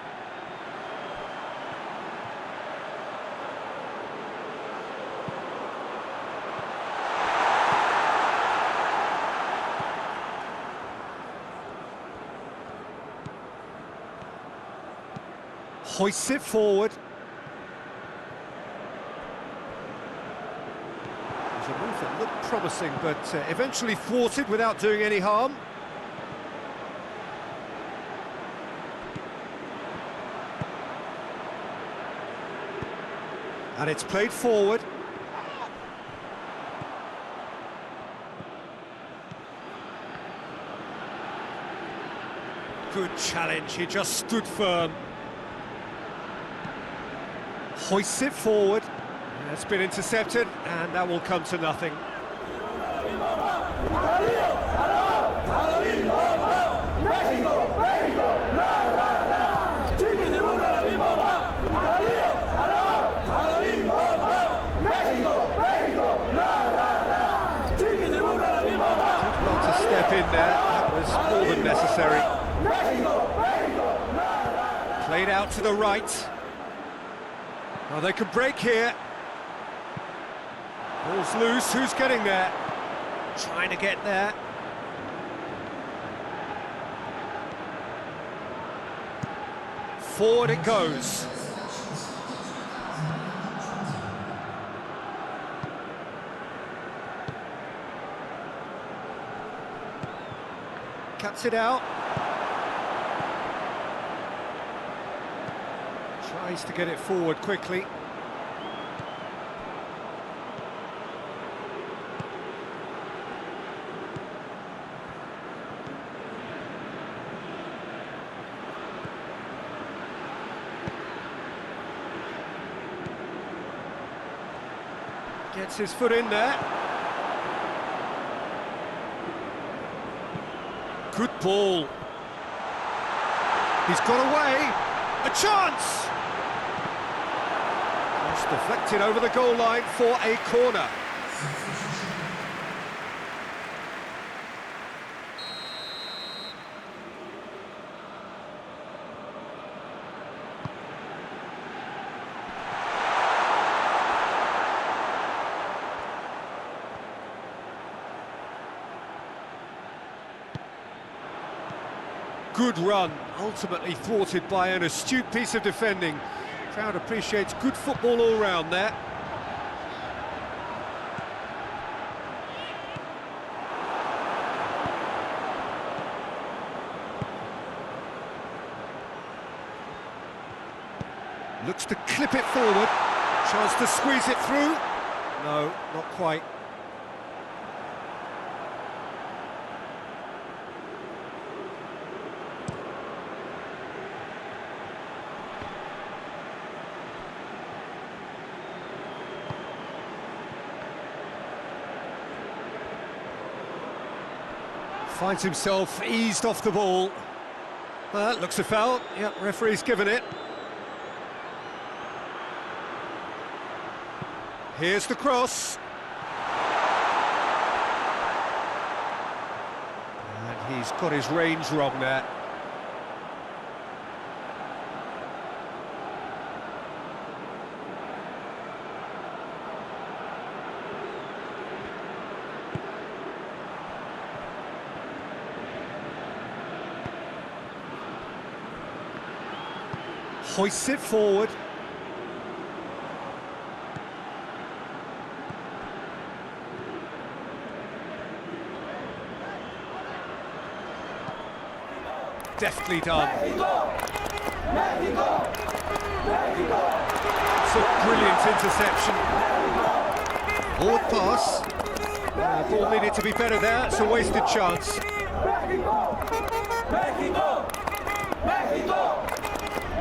Speaker 1: Hoists it forward. There's a move that looked promising, but eventually thwarted without doing any harm. And it's played forward. Good challenge, he just stood firm. Hoists it forward. It's been intercepted, and that will come to nothing. Well to step in there, that was more than necessary. Played out to the right. Now they can break here. Ball's loose, who's getting there? Trying to get there. Forward it goes. Cuts it out. Tries to get it forward quickly. Gets his foot in there. Good ball. He's got away. A chance! Just deflected over the goal line for a corner. Good run, ultimately thwarted by an astute piece of defending. Crowd appreciates good football all round there. Looks to clip it forward. Chance to squeeze it through. No, not quite. Finds himself eased off the ball. Looks a foul. Yep, referee's given it. Here's the cross. And he's got his range wrong there. Hoists it forward. Deftly done.
Speaker 3: Mexico! Mexico! Mexico!
Speaker 1: It's a brilliant interception. Forward pass. Ball needed to be better there. It's a wasted chance.
Speaker 3: Mexico! Mexico! Mexico!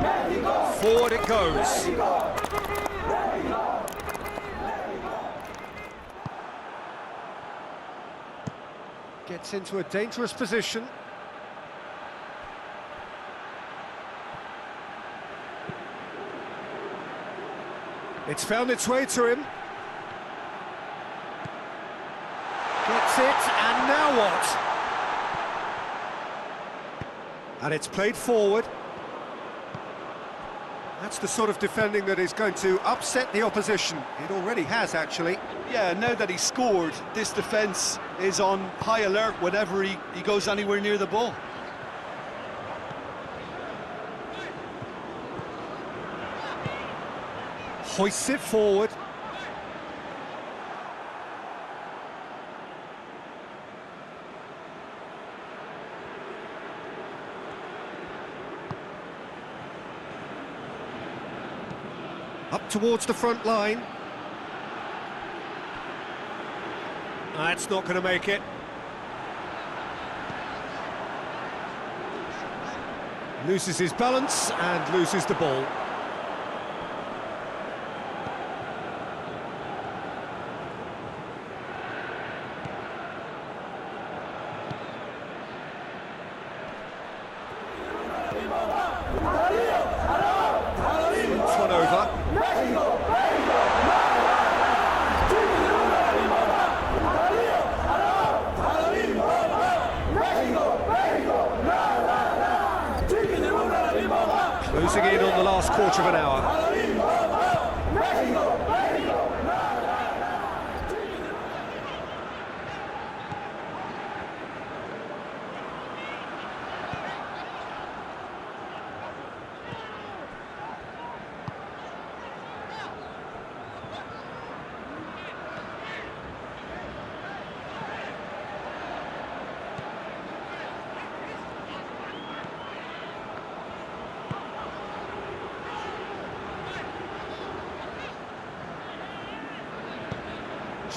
Speaker 3: Mexico!
Speaker 1: Forward it goes.
Speaker 3: Mexico! Mexico!
Speaker 1: Gets into a dangerous position. It's found its way to him. Gets it, and now what? And it's played forward. That's the sort of defending that is going to upset the opposition. It already has, actually.
Speaker 2: Yeah, now that he scored, this defence is on high alert whenever he goes anywhere near the ball.
Speaker 1: Hoists it forward. Up towards the front line. That's not going to make it. Loses his balance and loses the ball. Flips one over. Closing in on the last quarter of an hour.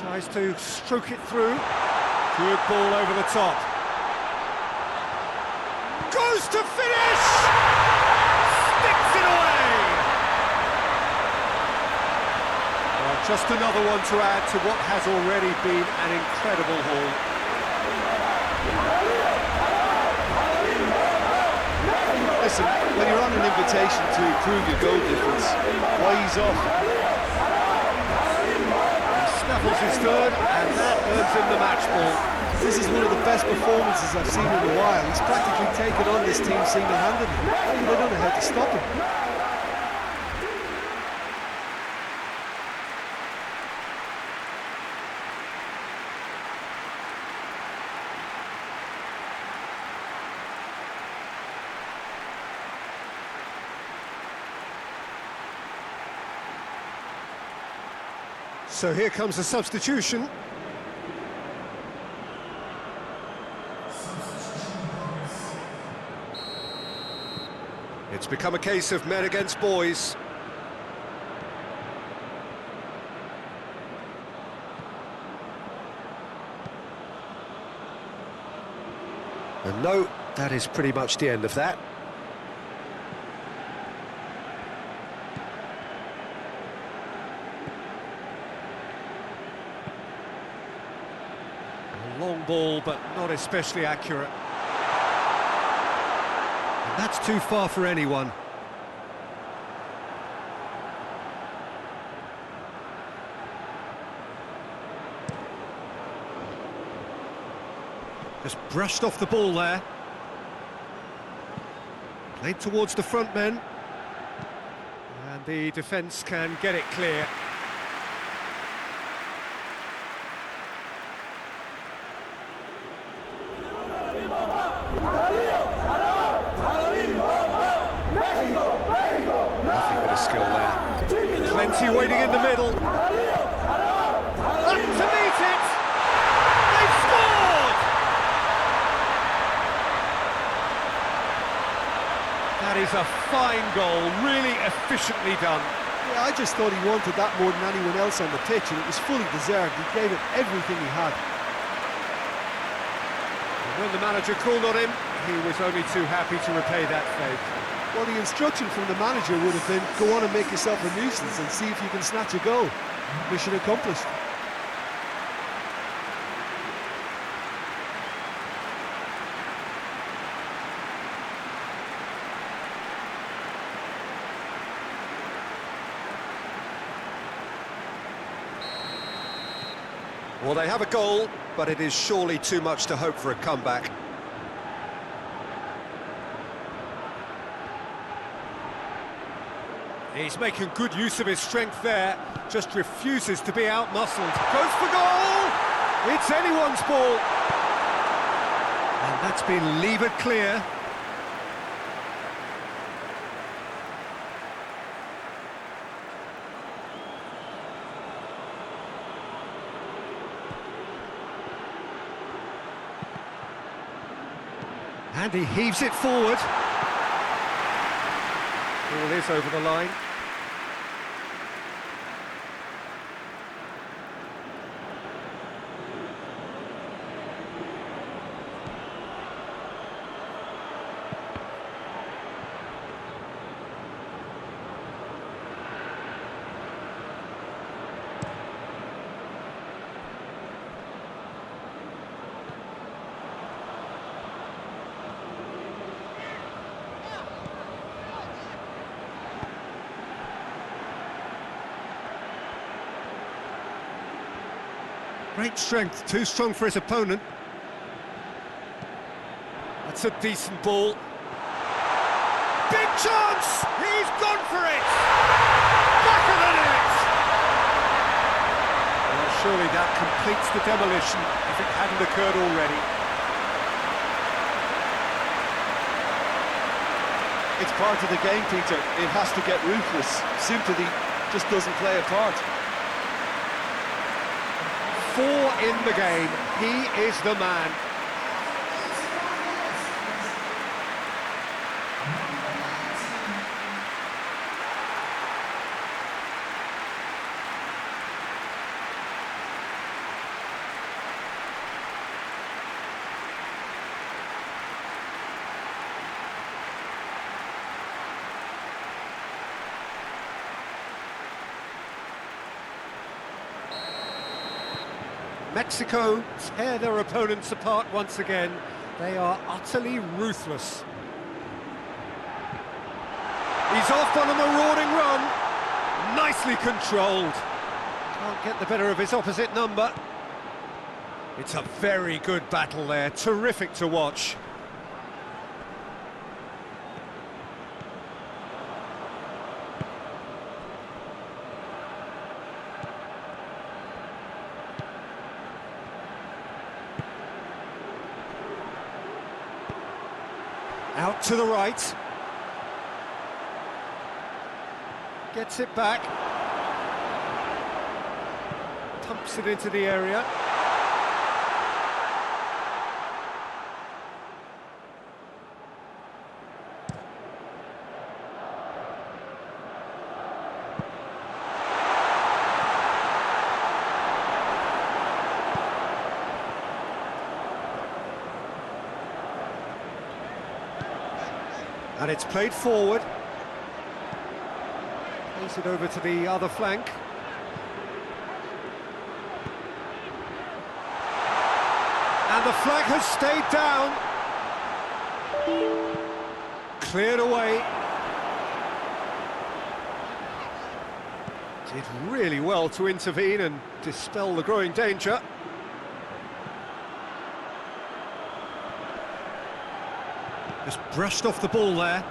Speaker 1: Tries to stroke it through. Good ball over the top. Goes to finish! Sticks it away! Well, just another one to add to what has already been an incredible haul.
Speaker 2: Listen, when you're on an invitation to improve your goal difference, why ease off?
Speaker 1: Snaffles his third, and that earns him the match ball.
Speaker 2: This is one of the best performances I've seen in a while. He's practically taken on this team single-handedly. They don't know how to stop him.
Speaker 1: So here comes the substitution. It's become a case of men against boys. And no, that is pretty much the end of that. A long ball, but not especially accurate. And that's too far for anyone. Just brushed off the ball there. Played towards the front men. And the defence can get it clear. Nothing but a skill there. Plenty waiting in the middle. Up to meet it! They've scored! That is a fine goal, really efficiently done.
Speaker 2: Yeah, I just thought he wanted that more than anyone else on the pitch, and it was fully deserved. He gave it everything he had.
Speaker 1: And when the manager called on him, he was only too happy to repay that favour.
Speaker 2: Well, the instruction from the manager would have been, go on and make yourself a nuisance and see if you can snatch a goal. Mission accomplished.
Speaker 1: Well, they have a goal, but it is surely too much to hope for a comeback. He's making good use of his strength there, just refuses to be out-muscled. Goes for goal! It's anyone's ball! And that's been levered clear. And he heaves it forward. Ball is over the line. Great strength, too strong for his opponent. That's a decent ball. Big chance! He's gone for it! Back of the net! Well, surely that completes the demolition if it hadn't occurred already.
Speaker 2: It's part of the game, Peter. It has to get ruthless. Sympathy just doesn't play a part.
Speaker 1: 4 in the game, he is the man. Mexico tear their opponents apart once again. They are utterly ruthless. He's off on a marauding run. Nicely controlled. Can't get the better of his opposite number. It's a very good battle there. Terrific to watch. Out to the right. Gets it back. Pumps it into the area. And it's played forward. Plays it over to the other flank. And the flag has stayed down. Cleared away. Did really well to intervene and dispel the growing danger. Just brushed off the ball there.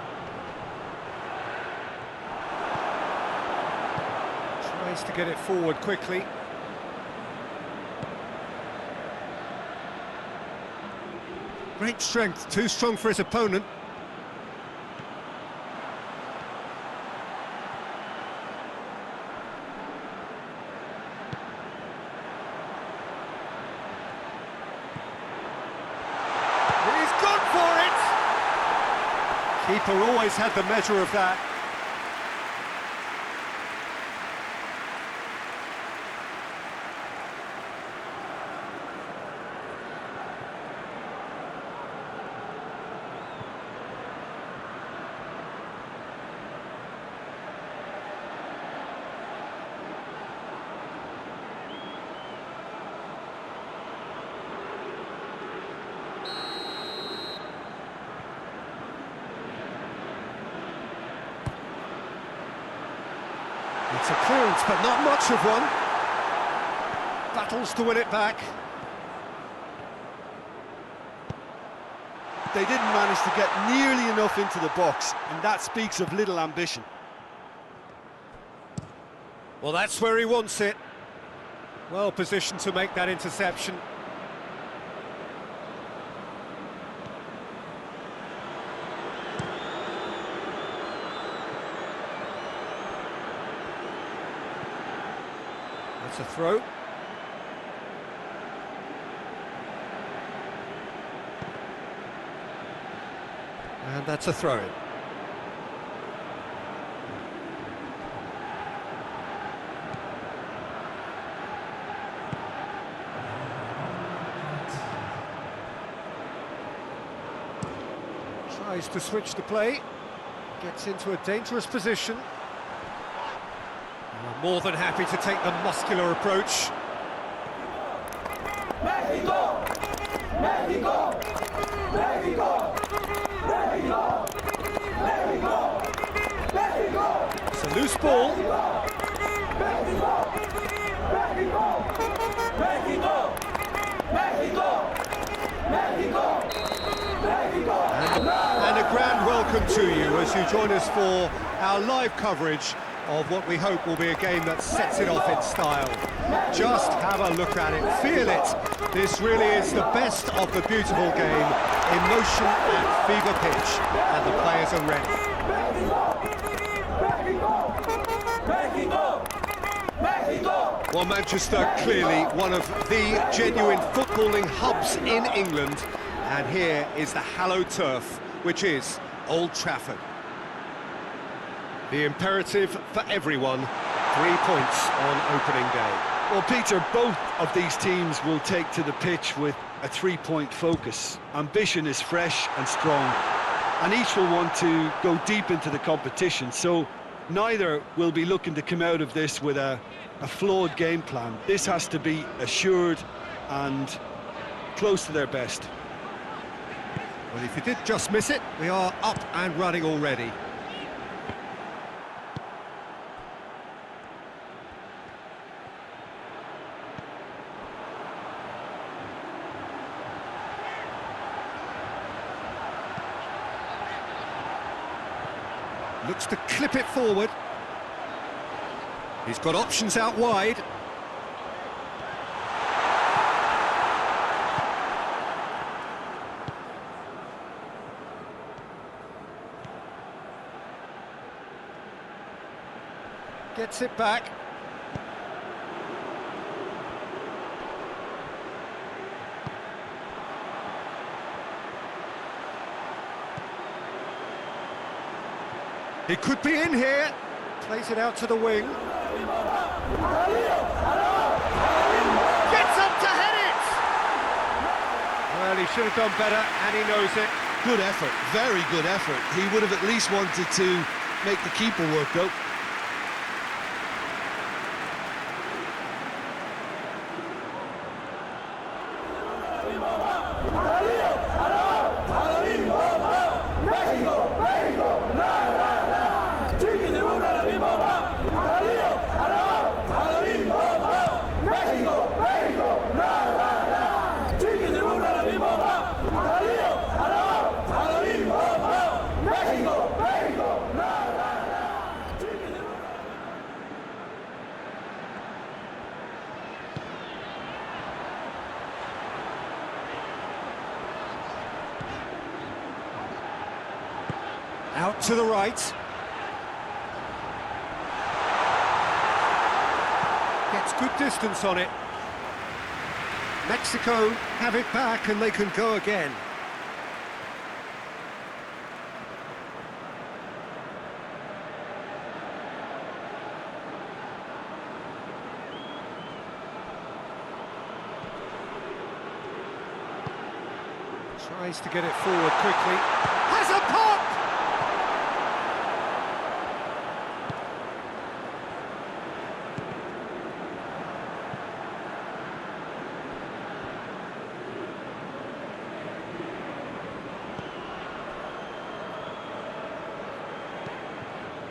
Speaker 1: Tries to get it forward quickly. Great strength, too strong for his opponent. He's gone for it! Keeper always had the measure of that. It's a clearance, but not much of one. Battles to win it back.
Speaker 2: They didn't manage to get nearly enough into the box, and that speaks of little ambition.
Speaker 1: Well, that's where he wants it. Well positioned to make that interception. It's a throw. And that's a throw-in. Tries to switch the play. Gets into a dangerous position. More than happy to take the muscular approach.
Speaker 3: Mexico! Mexico! Mexico! Mexico! Mexico! Mexico!
Speaker 1: It's a loose ball.
Speaker 3: Mexico! Mexico! Mexico! Mexico! Mexico! Mexico!
Speaker 1: And a grand welcome to you as you join us for our live coverage of what we hope will be a game that sets it off in style. Just have a look at it, feel it. This really is the best of the beautiful game. Emotion at fever pitch, and the players are ready. Well, Manchester, clearly one of the genuine footballing hubs in England. And here is the hallowed turf, which is Old Trafford. The imperative for everyone, 3 points on opening day.
Speaker 2: Well, Peter, both of these teams will take to the pitch with a 3-point focus. Ambition is fresh and strong, and each will want to go deep into the competition, so neither will be looking to come out of this with a flawed game plan. This has to be assured and close to their best.
Speaker 1: Well, if you did just miss it, we are up and running already. Looks to clip it forward. He's got options out wide. Gets it back. He could be in here. Plays it out to the wing. Gets up to head it! Well, he should have done better, and he knows it.
Speaker 2: Good effort, very good effort. He would have at least wanted to make the keeper work, though.
Speaker 1: Out to the right. Gets good distance on it. Mexico have it back and they can go again. Tries to get it forward quickly. Has a pop!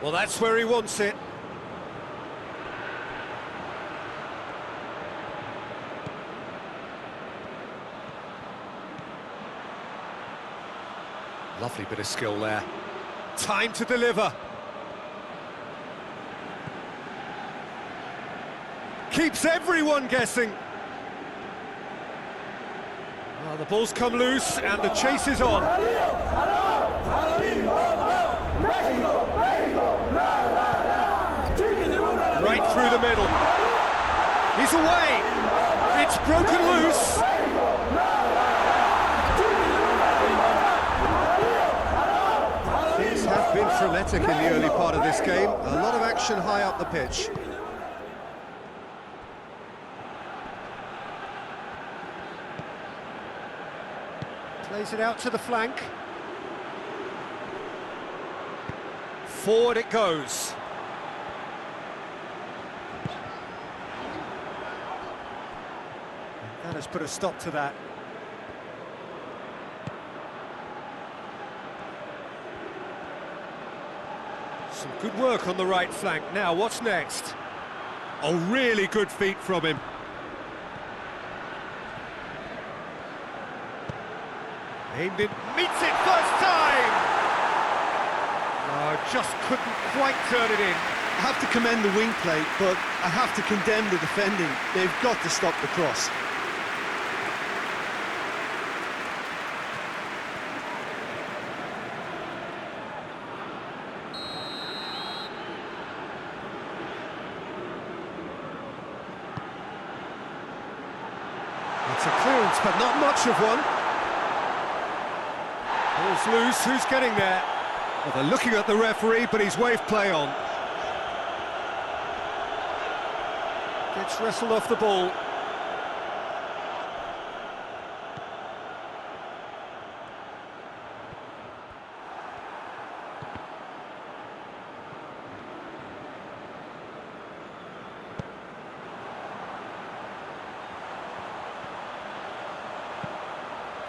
Speaker 1: Well, that's where he wants it. Lovely bit of skill there. Time to deliver. Keeps everyone guessing. Well, the ball's come loose and the chase is on. Right through the middle. He's away. It's broken loose. Things have been frenetic in the early part of this game. A lot of action high up the pitch. Plays it out to the flank. Forward it goes. That has put a stop to that. Some good work on the right flank. Now, what's next? Oh, really good feet from him. Aimed it, meets it first time! Oh, just couldn't quite turn it in.
Speaker 2: I have to commend the wing play, but I have to condemn the defending. They've got to stop the cross.
Speaker 1: It's a clearance, but not much of one. Ball's loose, who's getting there? Well, they're looking at the referee, but he's waved play on. Gets wrestled off the ball.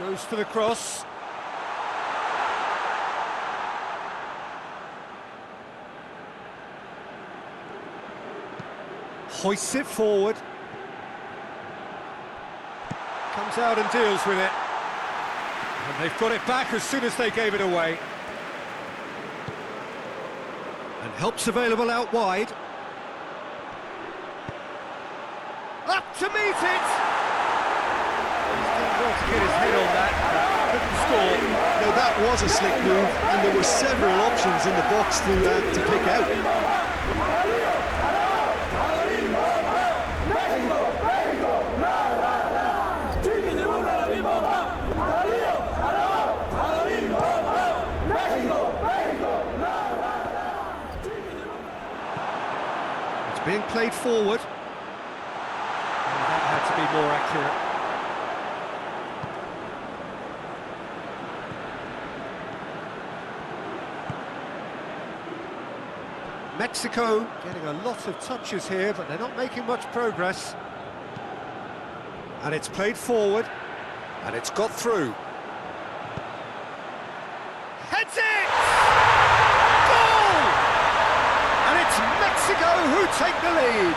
Speaker 1: Goes for the cross. Hoists it forward. Comes out and deals with it. And they've got it back as soon as they gave it away. And help's available out wide. Up to meet it! He's done well to get his head on that. Couldn't score.
Speaker 2: Now that was a slick move, and there were several options in the box to pick out.
Speaker 1: It's being played forward. And that had to be more accurate. Mexico getting a lot of touches here, but they're not making much progress. And it's played forward, and it's got through. Heads it! Goal! And it's Mexico who take the lead.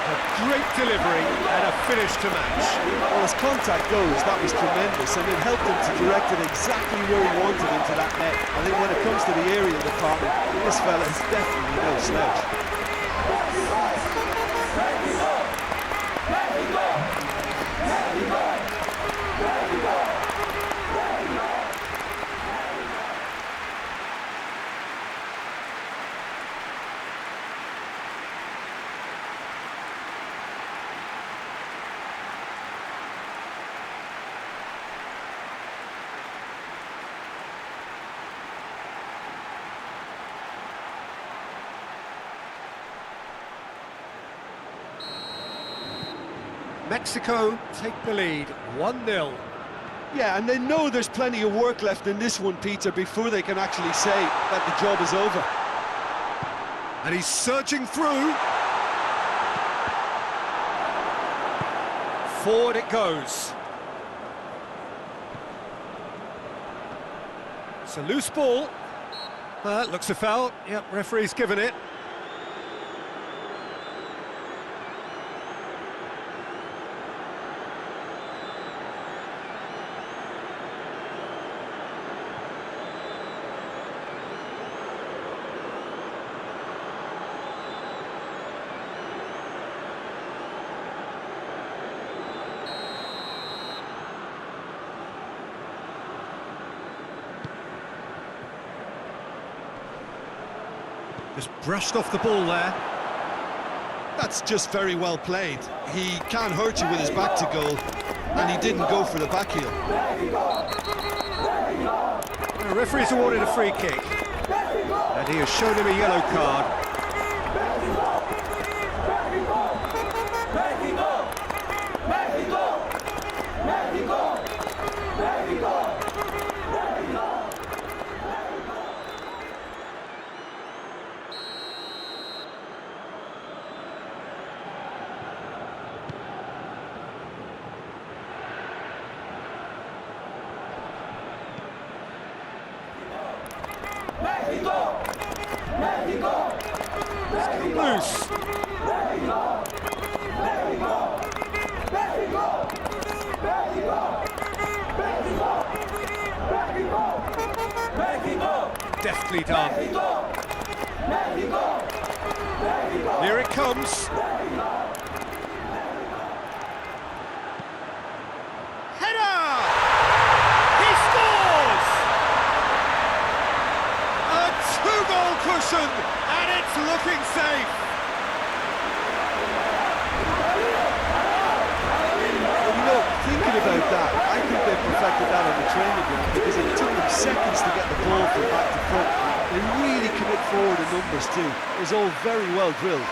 Speaker 1: A great delivery and a finish to match.
Speaker 2: Well, as contact goes, that was tremendous, and it helped him to direct it exactly where he wanted into that net. I think when it comes to the aerial department, this fella is definitely no slouch.
Speaker 1: Mexico take the lead, 1-0.
Speaker 2: Yeah, and they know there's plenty of work left in this one, Peter, before they can actually say that the job is over.
Speaker 1: And he's surging through. Forward it goes. It's a loose ball. Looks a foul. Yep, referee's given it. Just brushed off the ball there.
Speaker 2: That's just very well played. He can't hurt you with his back to goal, and he didn't go for the back heel.
Speaker 1: The referee's awarded a free kick, and he has shown him a yellow card. It's come loose. Deftly done. Here it comes. Header! He scores! A two-goal cushion, and it's looking safe.
Speaker 2: Thinking about that, I think they perfected that on the training ground because it took them seconds to get the ball from back to front. They really commit forward in numbers too. It was all very well drilled.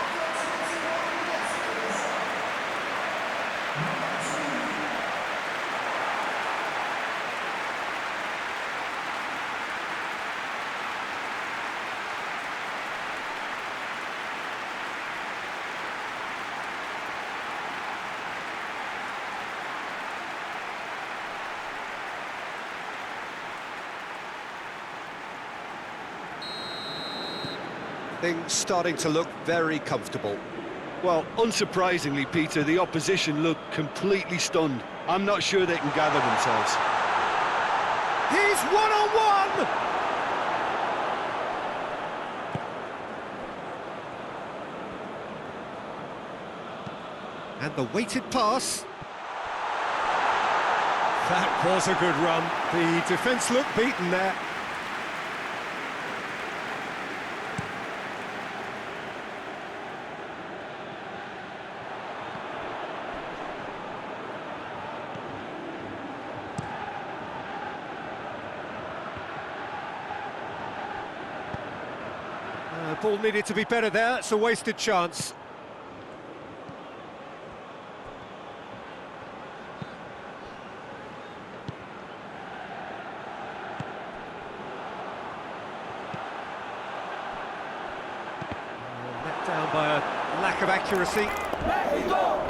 Speaker 1: Things starting to look very comfortable.
Speaker 2: Well, unsurprisingly, Peter, the opposition look completely stunned. I'm not sure they can gather themselves.
Speaker 1: He's one-on-one! And the weighted pass. That was a good run. The defence looked beaten there. Ball needed to be better there. It's a wasted chance. Let down by a lack of accuracy.
Speaker 3: Mexico!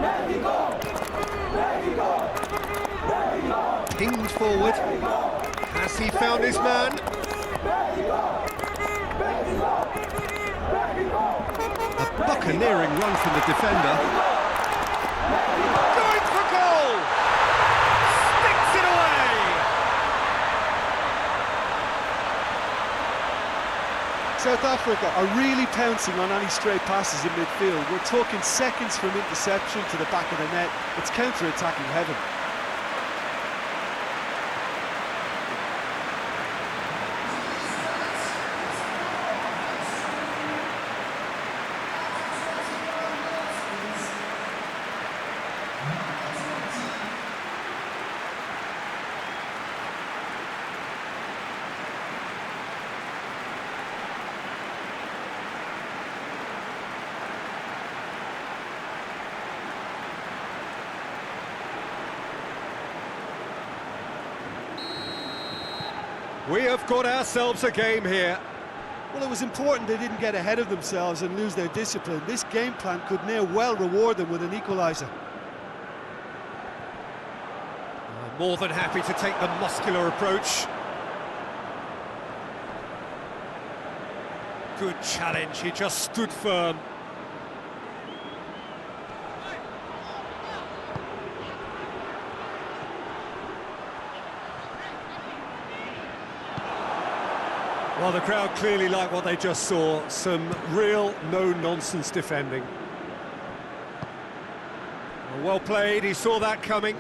Speaker 3: Mexico! Mexico! Mexico!
Speaker 1: Pinged forward. Has he found his man? A buccaneering run from the defender. Going for goal! Sticks it away!
Speaker 2: South Africa are really pouncing on any stray passes in midfield. We're talking seconds from interception to the back of the net. It's counter-attacking heaven.
Speaker 1: We have got ourselves a game here.
Speaker 2: Well, it was important they didn't get ahead of themselves and lose their discipline. This game plan could near well reward them with an equaliser.
Speaker 1: More than happy to take the muscular approach. Good challenge, he just stood firm. Well, the crowd clearly like what they just saw. Some real no-nonsense defending. Well played, he saw that coming.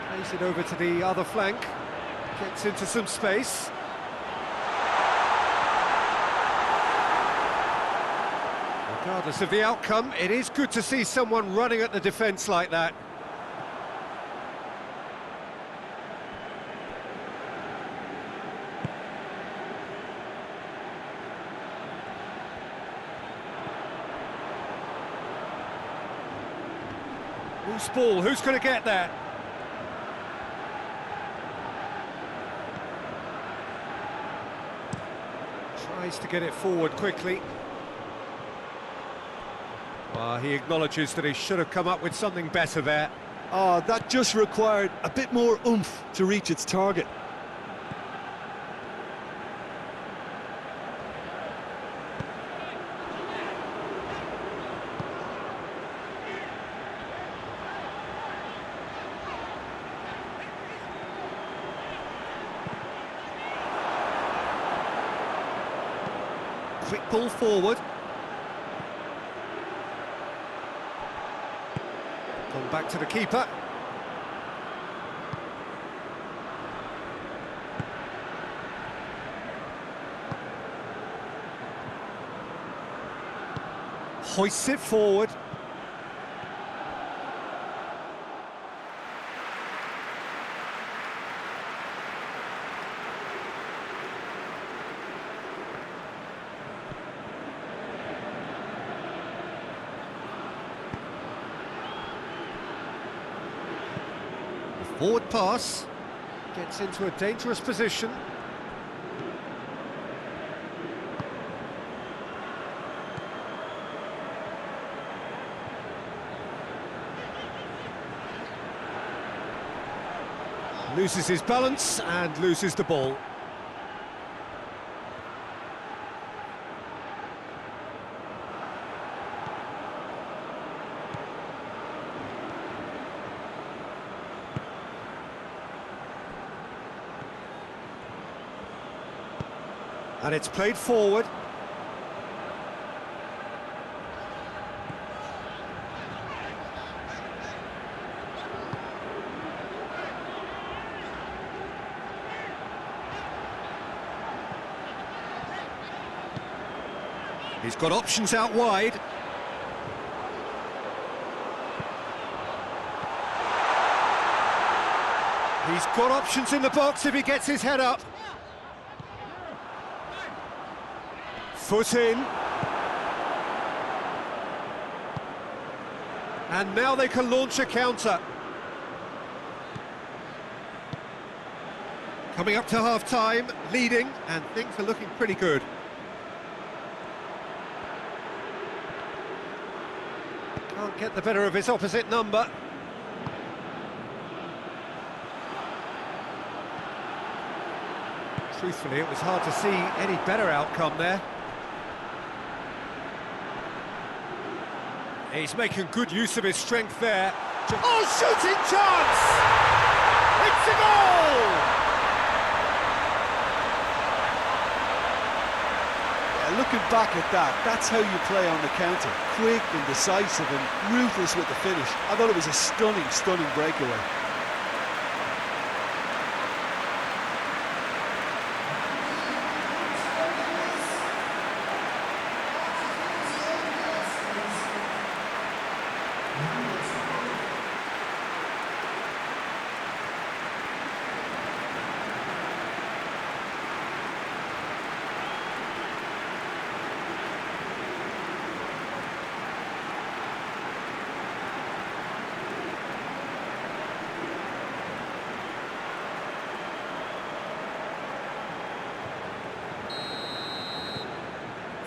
Speaker 1: Plays it over to the other flank. Gets into some space. Regardless of the outcome, it is good to see someone running at the defence like that. Loose ball, who's going to get that? Tries to get it forward quickly. Well, he acknowledges that he should have come up with something better there.
Speaker 2: Oh, that just required a bit more oomph to reach its target.
Speaker 1: Quick ball forward. Gone back to the keeper. Hoists it forward. Forward pass, gets into a dangerous position. Loses his balance and loses the ball. And it's played forward. He's got options out wide. He's got options in the box if he gets his head up. Foot in. And now they can launch a counter. Coming up to half-time, leading, and things are looking pretty good. Can't get the better of his opposite number. Truthfully, it was hard to see any better outcome there. He's making good use of his strength there. Oh, shooting chance! It's a goal!
Speaker 2: Yeah, looking back at that, that's how you play on the counter. Quick and decisive and ruthless with the finish. I thought it was a stunning, stunning breakaway.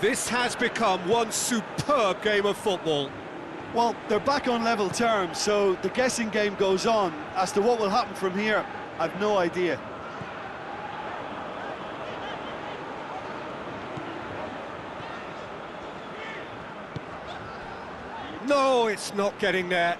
Speaker 1: This has become one superb game of football.
Speaker 2: Well, they're back on level terms, so the guessing game goes on. As to what will happen from here, I've no idea.
Speaker 1: No, it's not getting there.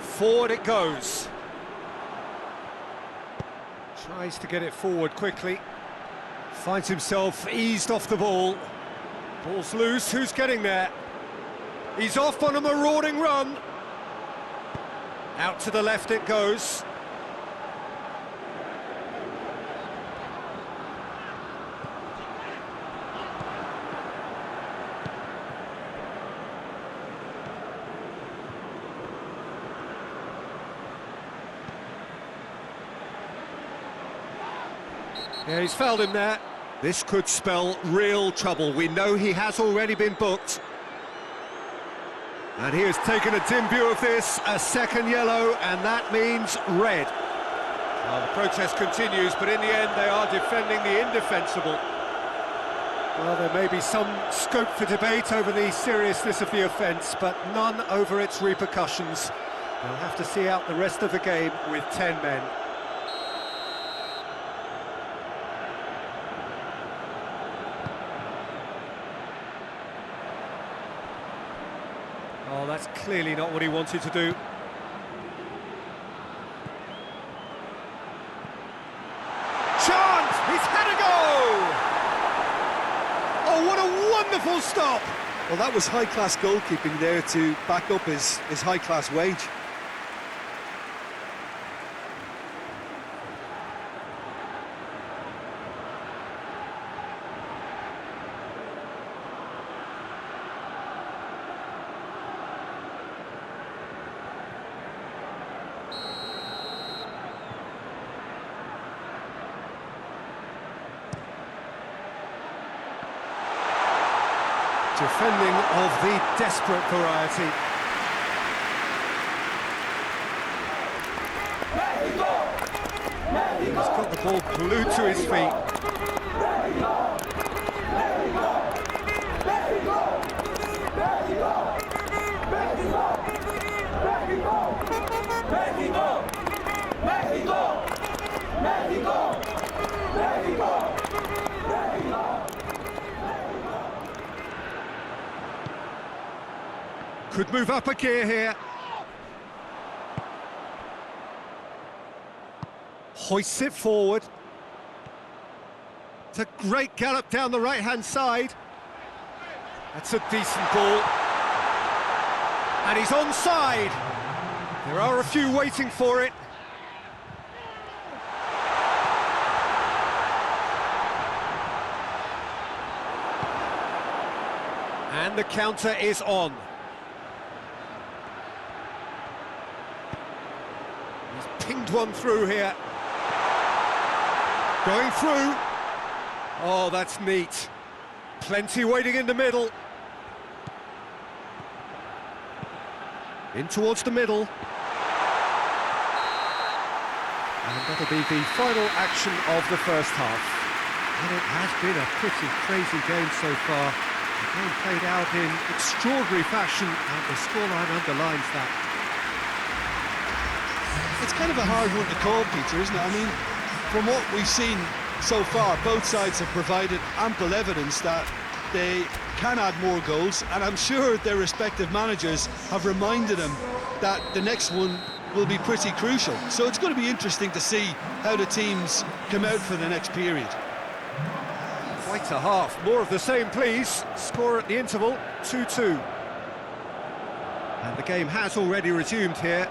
Speaker 1: Forward it goes. Tries to get it forward quickly. Finds himself eased off the ball. Ball's loose, who's getting there? He's off on a marauding run. Out to the left it goes. Yeah, he's fouled him there. This could spell real trouble. We know he has already been booked. And he has taken a dim view of this, a second yellow, and that means red. Well, the protest continues, but in the end they are defending the indefensible. Well, there may be some scope for debate over the seriousness of the offence, but none over its repercussions. They'll have to see out the rest of the game with 10 men. Oh, that's clearly not what he wanted to do. Chance! He's had a go! Oh, what a wonderful stop!
Speaker 2: Well, that was high-class goalkeeping there to back up his high-class wage.
Speaker 1: Defending of the desperate variety. He's got the ball glued to his feet. Could move up a gear here. Hoists it forward. It's a great gallop down the right-hand side. That's a decent ball. And he's onside. There are a few waiting for it. And the counter is on. He's pinged one through here. Going through. Oh, that's neat. Plenty waiting in the middle. In towards the middle. And that'll be the final action of the first half. And it has been a pretty crazy game so far. The game played out in extraordinary fashion, and the scoreline underlines that.
Speaker 2: It's kind of a hard one to call, Peter, isn't it? I mean, from what we've seen so far, both sides have provided ample evidence that they can add more goals, and I'm sure their respective managers have reminded them that the next one will be pretty crucial. So it's going to be interesting to see how the teams come out for the next period.
Speaker 1: Quite a half. More of the same, please. Score at the interval, 2-2. And the game has already resumed here.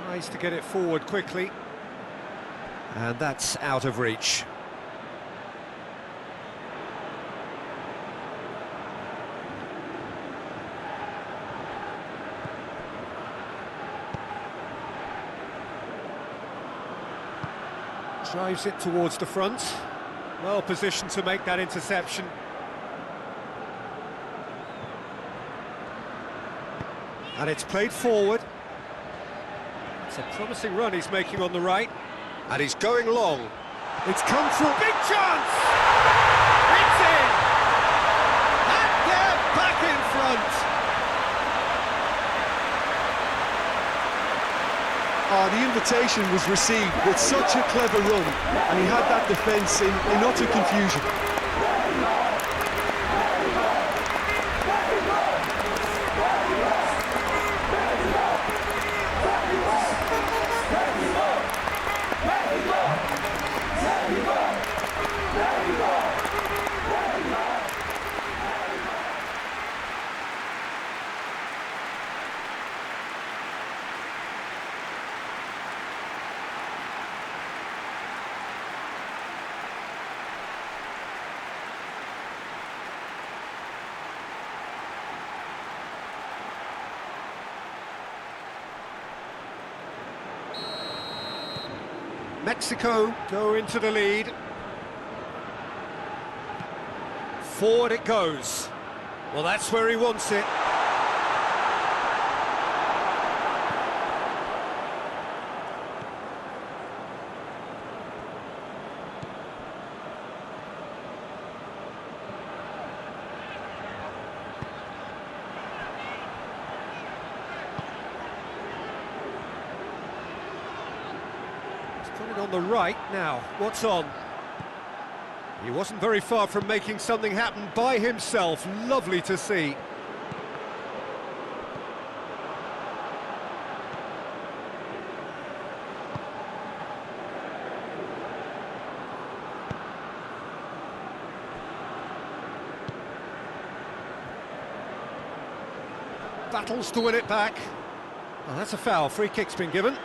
Speaker 1: Tries to get it forward quickly. And that's out of reach. Drives it towards the front. Well positioned to make that interception. And it's played forward. It's a promising run he's making on the right. And he's going long. It's come through. Big chance! It's in! And they're back in front!
Speaker 2: Oh, the invitation was received with such a clever run, and he had that defence in utter confusion.
Speaker 1: Mexico go into the lead. Forward it goes. Well, that's where he wants it. Put it on the right now. What's on? He wasn't very far from making something happen by himself. Lovely to see. Battles to win it back. Oh, that's a foul. Free kick's been given.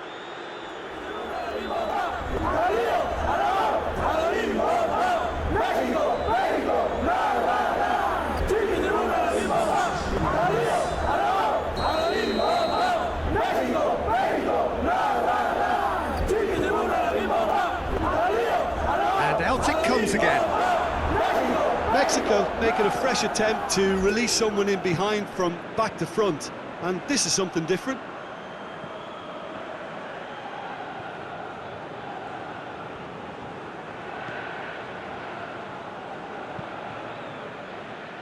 Speaker 1: And out it comes again.
Speaker 2: Mexico making a fresh attempt to release someone in behind from back to front, and this is something different.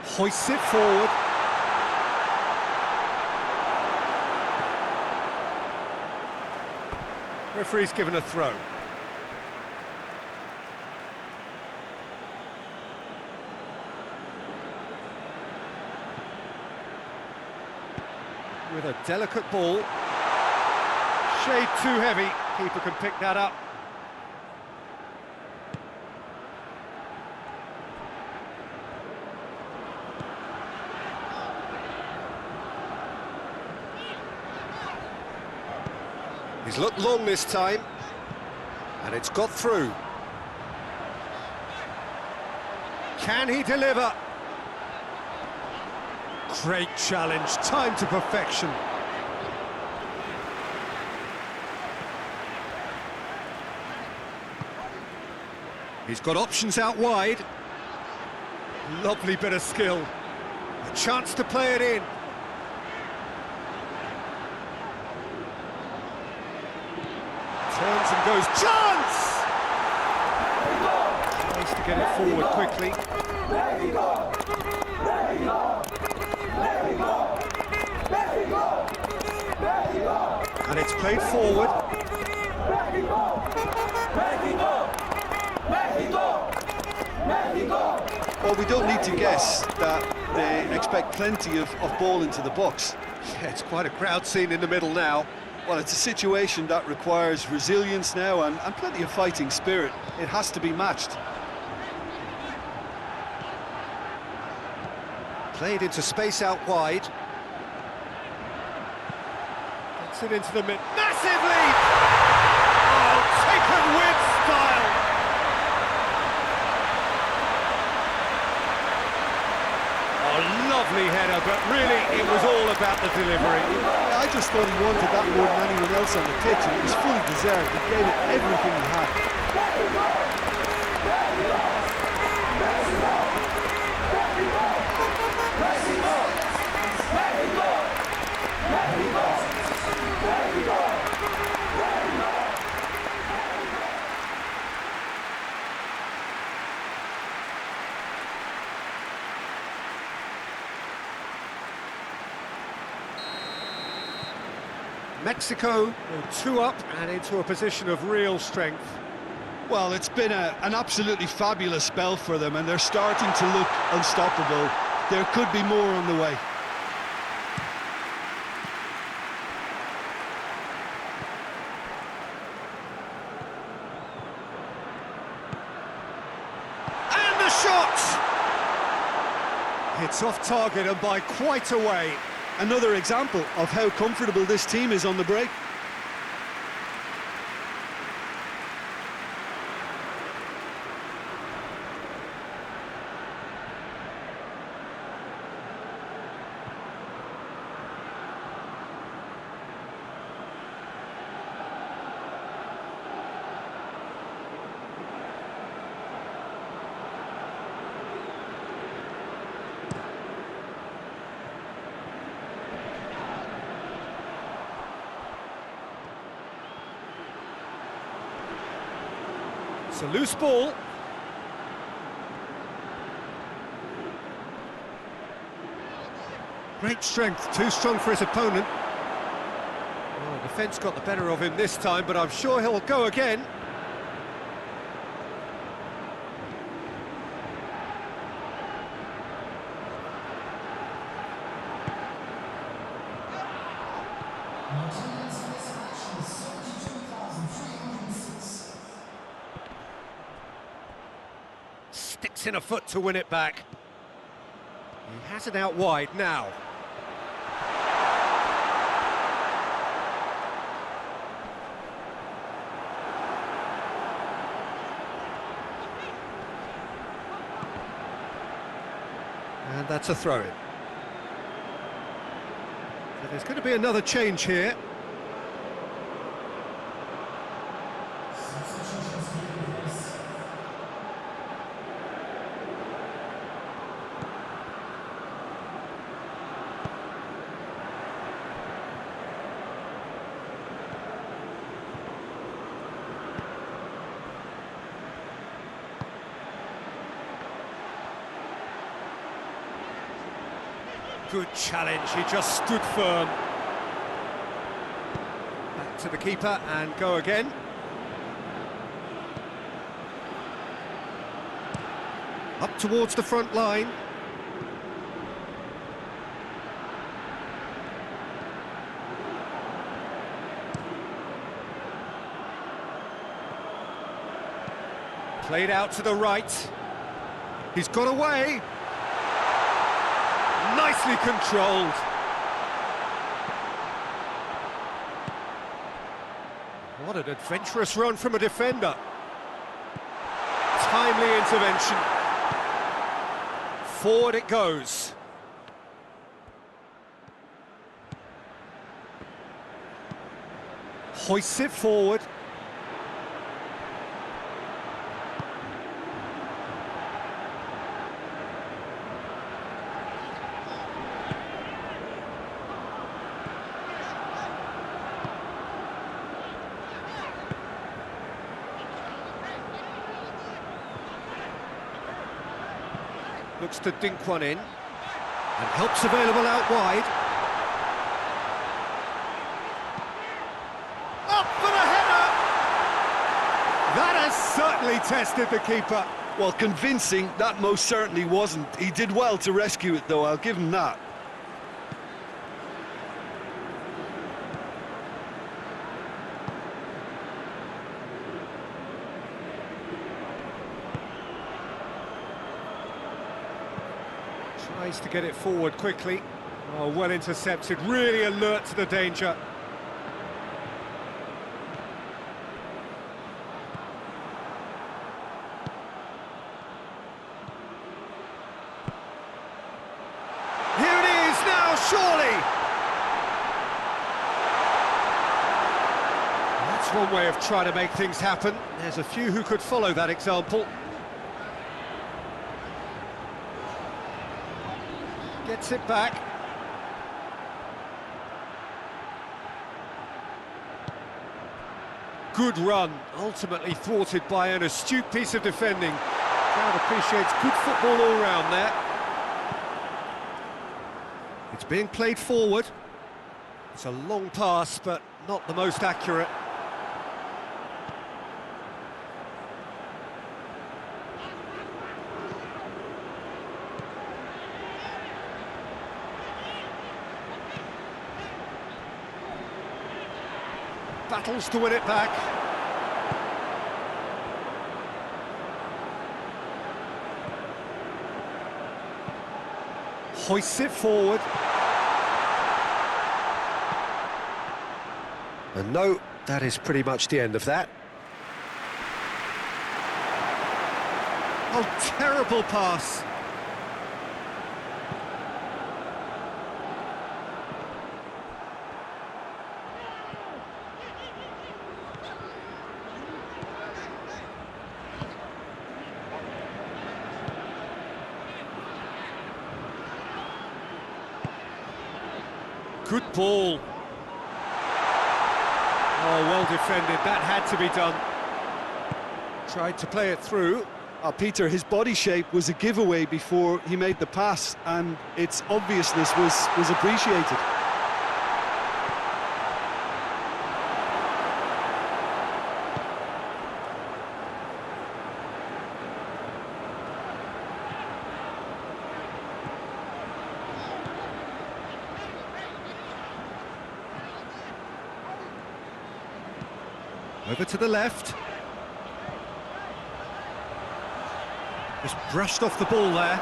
Speaker 1: Hoists it forward. Referee's given a throw. With a delicate ball. Shade too heavy. Keeper can pick that up. He's looked long this time, and it's got through. Can he deliver? Great challenge, time to perfection. He's got options out wide. Lovely bit of skill. A chance to play it in. Turns and goes, chance! Tries to get it forward quickly. And it's played forward.
Speaker 2: Well, we don't need to guess that they expect plenty of ball into the box.
Speaker 1: Yeah, it's quite a crowd scene in the middle now.
Speaker 2: Well, it's a situation that requires resilience now and plenty of fighting spirit. It has to be matched.
Speaker 1: Played into space out wide. Gets it into the mid. Massive lead! Oh, taken with style! Oh, lovely header, but really it was all about the delivery.
Speaker 2: I just thought he wanted that more than anyone else on the pitch, and it was fully deserved. He gave it everything he had.
Speaker 1: Mexico go 2 up and into a position of real strength.
Speaker 2: Well, it's been an absolutely fabulous spell for them, and they're starting to look unstoppable. There could be more on the way.
Speaker 1: And the shot! It's off target and by quite a way.
Speaker 2: Another example of how comfortable this team is on the break.
Speaker 1: It's a loose ball. Great strength, too strong for his opponent. Well, the defence got the better of him this time, but I'm sure he'll go again. Sticks in a foot to win it back. He has it out wide now. And that's a throw-in. So there's going to be another change here. Good challenge, he just stood firm. Back to the keeper and go again. Up towards the front line. Played out to the right. He's got away. Nicely controlled. What an adventurous run from a defender. Timely intervention. Forward it goes. Hoists it forward. Looks to dink one in, and help's available out wide. Up for the header! That has certainly tested the keeper.
Speaker 2: Well, convincing, that most certainly wasn't. He did well to rescue it, though, I'll give him that.
Speaker 1: Tries to get it forward quickly. Oh, well intercepted, really alert to the danger. Here it is now, surely! That's one way of trying to make things happen. There's a few who could follow that example. Gets it back. Good run, ultimately thwarted by an astute piece of defending. Crowd appreciates good football all round there. It's being played forward. It's a long pass, but not the most accurate. Battles to win it back. Hoists it forward. And no, that is pretty much the end of that. Oh, terrible pass. Good ball. Oh, well defended. That had to be done. Tried to play it through.
Speaker 2: Peter, his body shape was a giveaway before he made the pass, and its obviousness was appreciated.
Speaker 1: Over to the left. Just brushed off the ball there.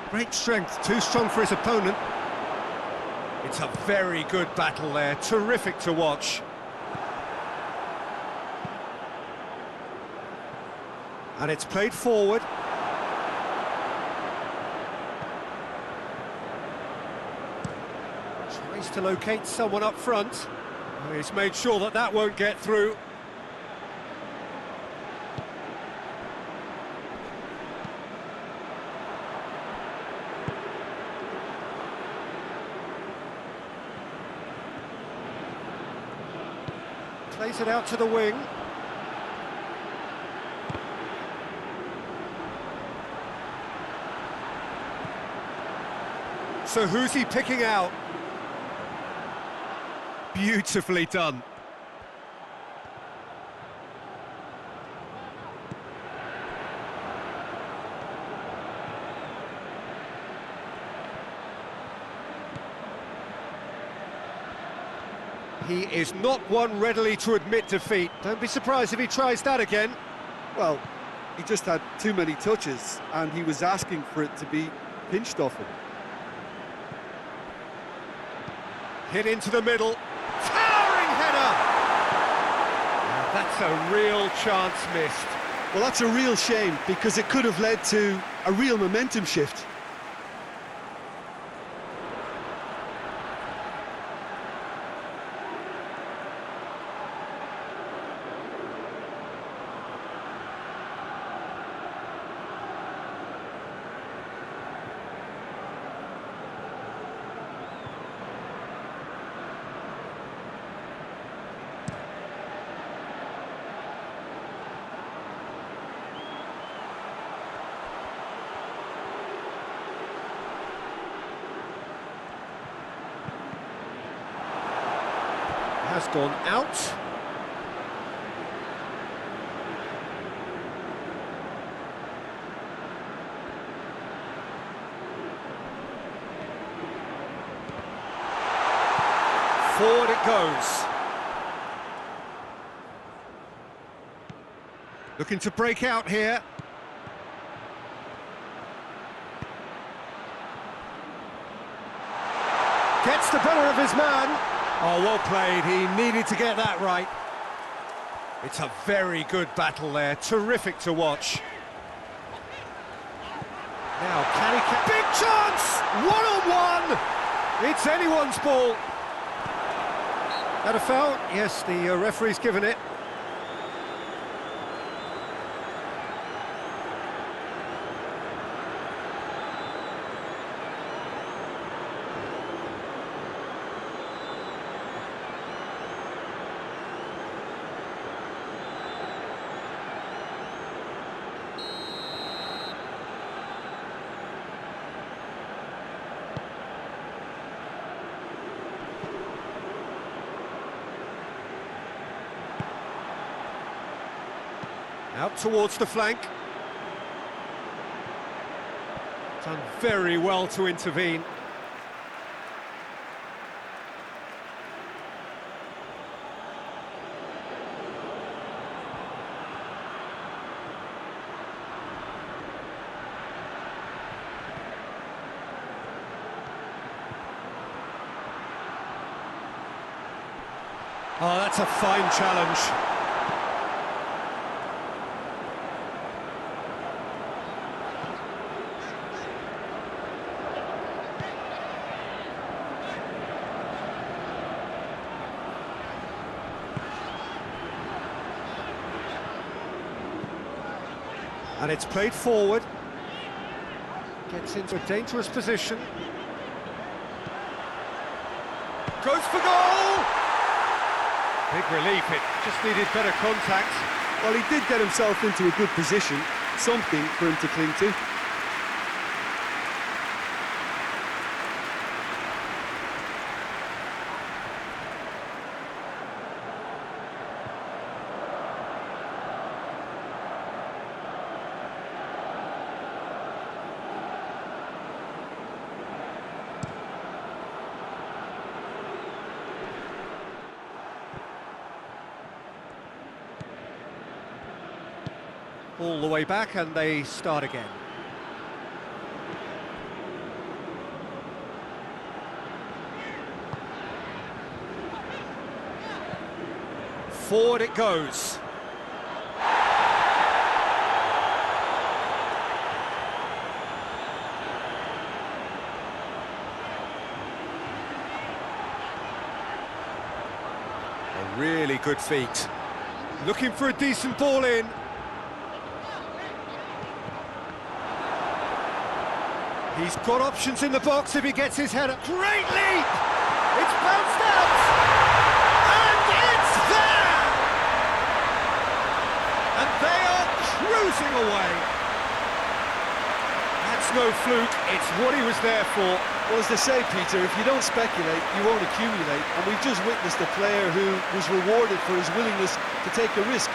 Speaker 1: Great strength, too strong for his opponent. It's a very good battle there, terrific to watch. And it's played forward. Tries to locate someone up front. He's made sure that that won't get through. Plays it out to the wing. So who's he picking out? Beautifully done. He is not one readily to admit defeat. Don't be surprised if he tries that again.
Speaker 2: Well, he just had too many touches, and he was asking for it to be pinched off him.
Speaker 1: Hit into the middle. Towering header! That's a real chance missed.
Speaker 2: Well, that's a real shame, because it could have led to a real momentum shift.
Speaker 1: Has gone out. Forward it goes. Looking to break out here. Gets the better of his man. Oh, well played. He needed to get that right. It's a very good battle there. Terrific to watch. Now, can he... Big chance! One-on-one! It's anyone's ball. That a foul? Yes, the referee's given it. Out towards the flank. Done very well to intervene. Oh, that's a fine challenge. And it's played forward. Gets into a dangerous position. Goes for goal! Big relief, it just needed better contact.
Speaker 2: Well, he did get himself into a good position, something for him to cling to.
Speaker 1: All the way back and they start again. Forward it goes. A really good feat. Looking for a decent ball in. He's got options in the box if he gets his header. Great leap! It's bounced out! And it's there! And they are cruising away. That's It's no fluke, it's what he was there for.
Speaker 2: Well, as they say, Peter, if you don't speculate, you won't accumulate. And we've just witnessed a player who was rewarded for his willingness to take a risk.